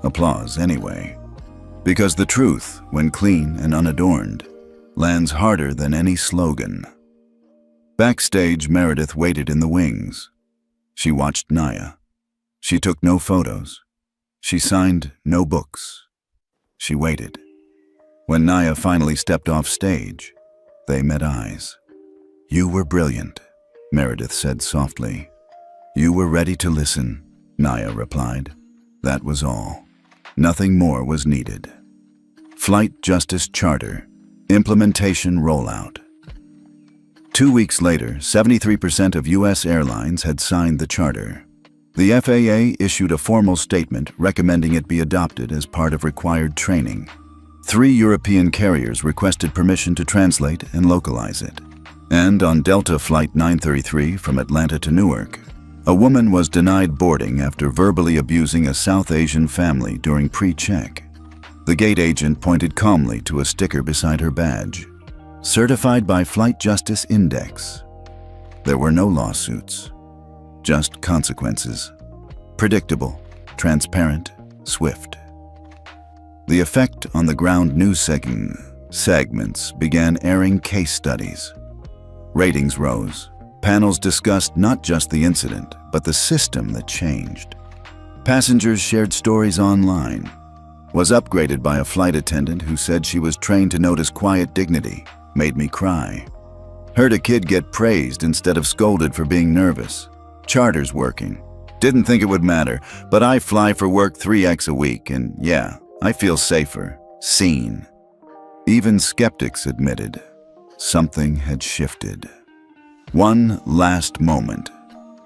applause anyway. Because the truth, when clean and unadorned, lands harder than any slogan. Backstage, Meredith waited in the wings. She watched Nia. She took no photos. She signed no books. She waited. When Nia finally stepped off stage, they met eyes. You were brilliant, Meredith said softly. You were ready to listen, Nia replied. That was all. Nothing more was needed. Flight Justice Charter. Implementation rollout. 2 weeks later, 73% of U.S. airlines had signed the charter. The FAA issued a formal statement recommending it be adopted as part of required training. 3 European carriers requested permission to translate and localize it. And on Delta Flight 933 from Atlanta to Newark, a woman was denied boarding after verbally abusing a South Asian family during pre-check. The gate agent pointed calmly to a sticker beside her badge. Certified by Flight Justice Index. There were no lawsuits, just consequences. Predictable, transparent, swift. The effect on the ground news segments began airing case studies. Ratings rose. Panels discussed not just the incident, but the system that changed. Passengers shared stories online. Was upgraded by a flight attendant who said she was trained to notice quiet dignity. Made me cry. Heard a kid get praised instead of scolded for being nervous. Charters working. Didn't think it would matter, but I fly for work 3x a week, and yeah, I feel safer, seen. Even skeptics admitted something had shifted. One last moment.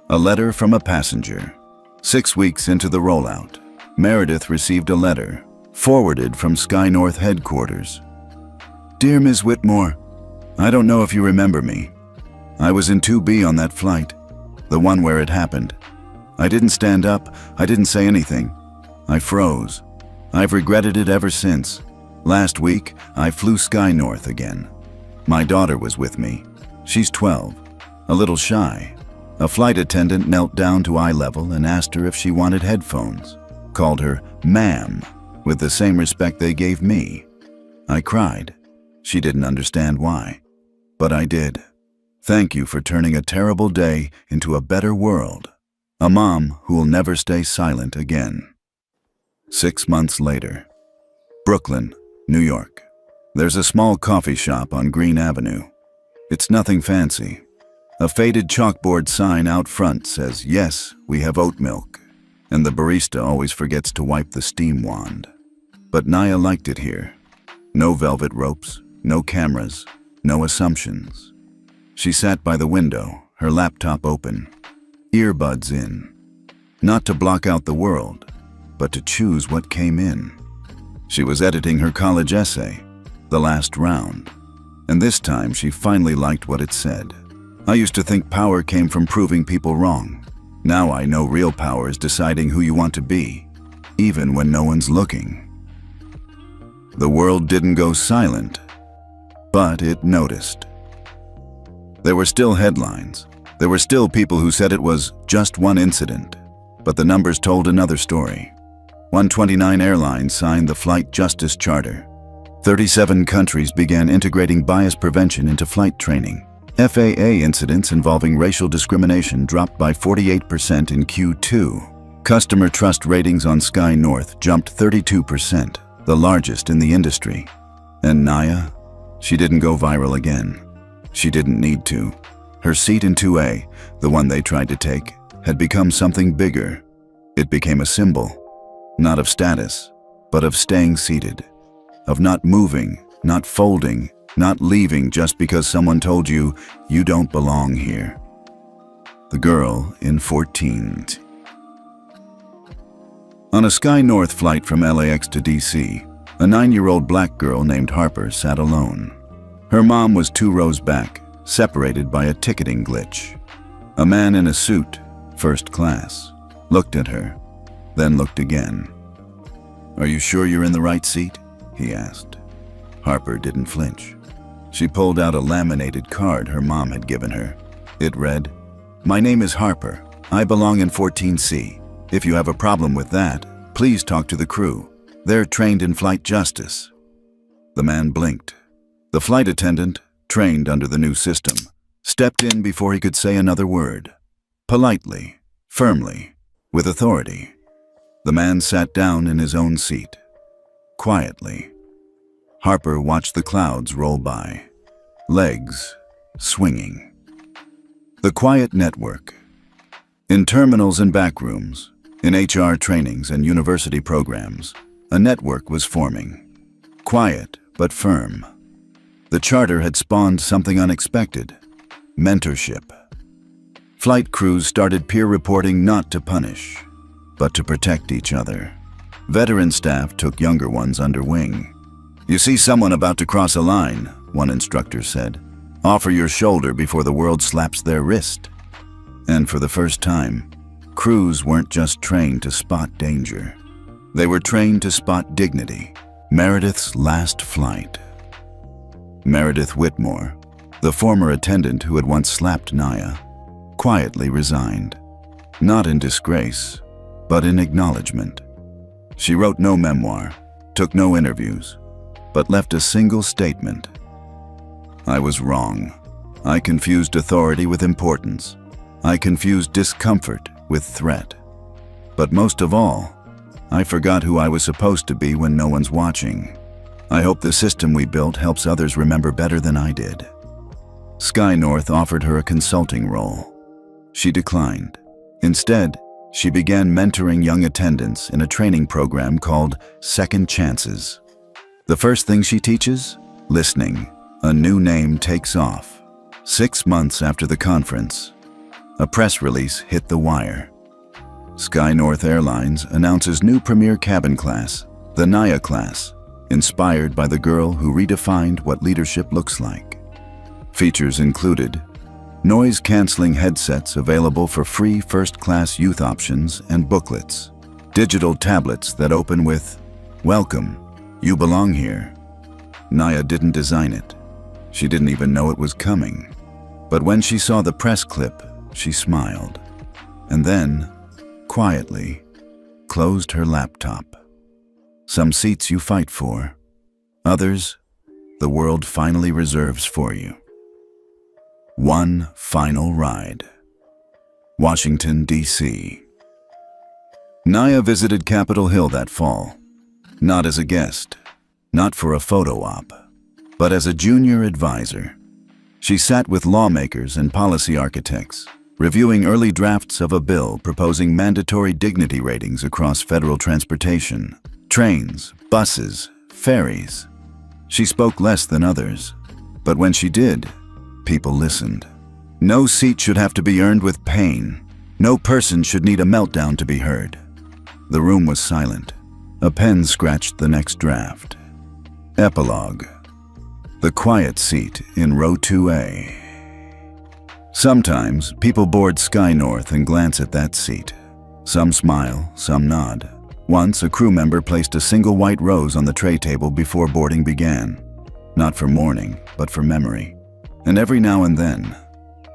A letter from a passenger. 6 weeks into the rollout, Meredith received a letter, forwarded from Sky North headquarters. Dear Ms. Whitmore, I don't know if you remember me. I was in 2B on that flight, the one where it happened. I didn't stand up, I didn't say anything. I froze. I've regretted it ever since. Last week, I flew Sky North again. My daughter was with me. She's 12, a little shy. A flight attendant knelt down to eye level and asked her if she wanted headphones. Called her ma'am, with the same respect they gave me. I cried. She didn't understand why, but I did. Thank you for turning a terrible day into a better world. A mom who will never stay silent again. 6 months later. Brooklyn, New York. There's a small coffee shop on Green Avenue. It's nothing fancy. A faded chalkboard sign out front says, "Yes, we have oat milk," and the barista always forgets to wipe the steam wand. But Naya liked it here. No velvet ropes, no cameras, no assumptions. She sat by the window, her laptop open, earbuds in. Not to block out the world, but to choose what came in. She was editing her college essay, the last round, and this time she finally liked what it said. I used to think power came from proving people wrong. Now I know real power is deciding who you want to be, even when no one's looking. The world didn't go silent, but it noticed. There were still headlines. There were still people who said it was just one incident, but the numbers told another story. 129 airlines signed the Flight Justice Charter. 37 countries began integrating bias prevention into flight training. FAA incidents involving racial discrimination dropped by 48% in Q2. Customer trust ratings on Sky North jumped 32%, the largest in the industry. And Naya? She didn't go viral again. She didn't need to. Her seat in 2A, the one they tried to take, had become something bigger. It became a symbol, not of status, but of staying seated, of not moving, not folding, not leaving just because someone told you, you don't belong here. The girl in 14. On a Sky North flight from LAX to DC, a 9-year-old black girl named Harper sat alone. Her mom was 2 rows back, separated by a ticketing glitch. A man in a suit, first class, looked at her, then looked again. "Are you sure you're in the right seat?" he asked. Harper didn't flinch. She pulled out a laminated card her mom had given her. It read, "My name is Harper. I belong in 14C. If you have a problem with that, please talk to the crew. They're trained in flight justice." The man blinked. The flight attendant, trained under the new system, stepped in before he could say another word. Politely, firmly, with authority. The man sat down in his own seat. Quietly. Harper watched the clouds roll by, legs swinging. The quiet network. In terminals and backrooms, in HR trainings and university programs, a network was forming. Quiet but firm. The charter had spawned something unexpected: mentorship. Flight crews started peer reporting not to punish, but to protect each other. Veteran staff took younger ones under wing. "You see someone about to cross a line," one instructor said. "Offer your shoulder before the world slaps their wrist." And for the first time, crews weren't just trained to spot danger. They were trained to spot dignity. Meredith's last flight. Meredith Whitmore, the former attendant who had once slapped Naya, quietly resigned. Not in disgrace, but in acknowledgement. She wrote no memoir, took no interviews, but left a single statement. "I was wrong. I confused authority with importance. I confused discomfort with threat. But most of all, I forgot who I was supposed to be when no one's watching. I hope the system we built helps others remember better than I did." Sky North offered her a consulting role. She declined. Instead, she began mentoring young attendants in a training program called Second Chances. The first thing she teaches? Listening. A new name takes off. 6 months after the conference, a press release hit the wire. Sky North Airlines announces new premier cabin class, the Naya class, inspired by the girl who redefined what leadership looks like. Features included noise-canceling headsets available for free first-class youth options and booklets, digital tablets that open with, "Welcome, you belong here." Naya didn't design it. She didn't even know it was coming. But when she saw the press clip, she smiled. And then, quietly, closed her laptop. Some seats you fight for. Others, the world finally reserves for you. One final ride. Washington, D.C. Naya visited Capitol Hill that fall. Not as a guest, not for a photo op, but as a junior advisor. She sat with lawmakers and policy architects, reviewing early drafts of a bill proposing mandatory dignity ratings across federal transportation, trains, buses, ferries. She spoke less than others, but when she did, people listened. No seat should have to be earned with pain. No person should need a meltdown to be heard. The room was silent. A pen scratched the next draft. Epilogue. The quiet seat in row 2A. Sometimes people board Sky North and glance at that seat. Some smile, some nod. Once, a crew member placed a single white rose on the tray table before boarding began. Not for mourning, but for memory. And every now and then,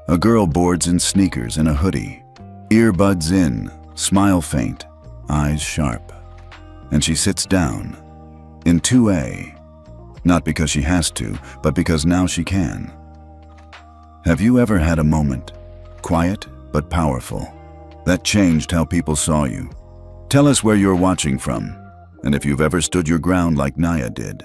a girl boards in sneakers and a hoodie, earbuds in, smile faint, eyes sharp. And she sits down, in 2A, not because she has to, but because now she can. Have you ever had a moment, quiet but powerful, that changed how people saw you? Tell us where you're watching from, and if you've ever stood your ground like Naya did.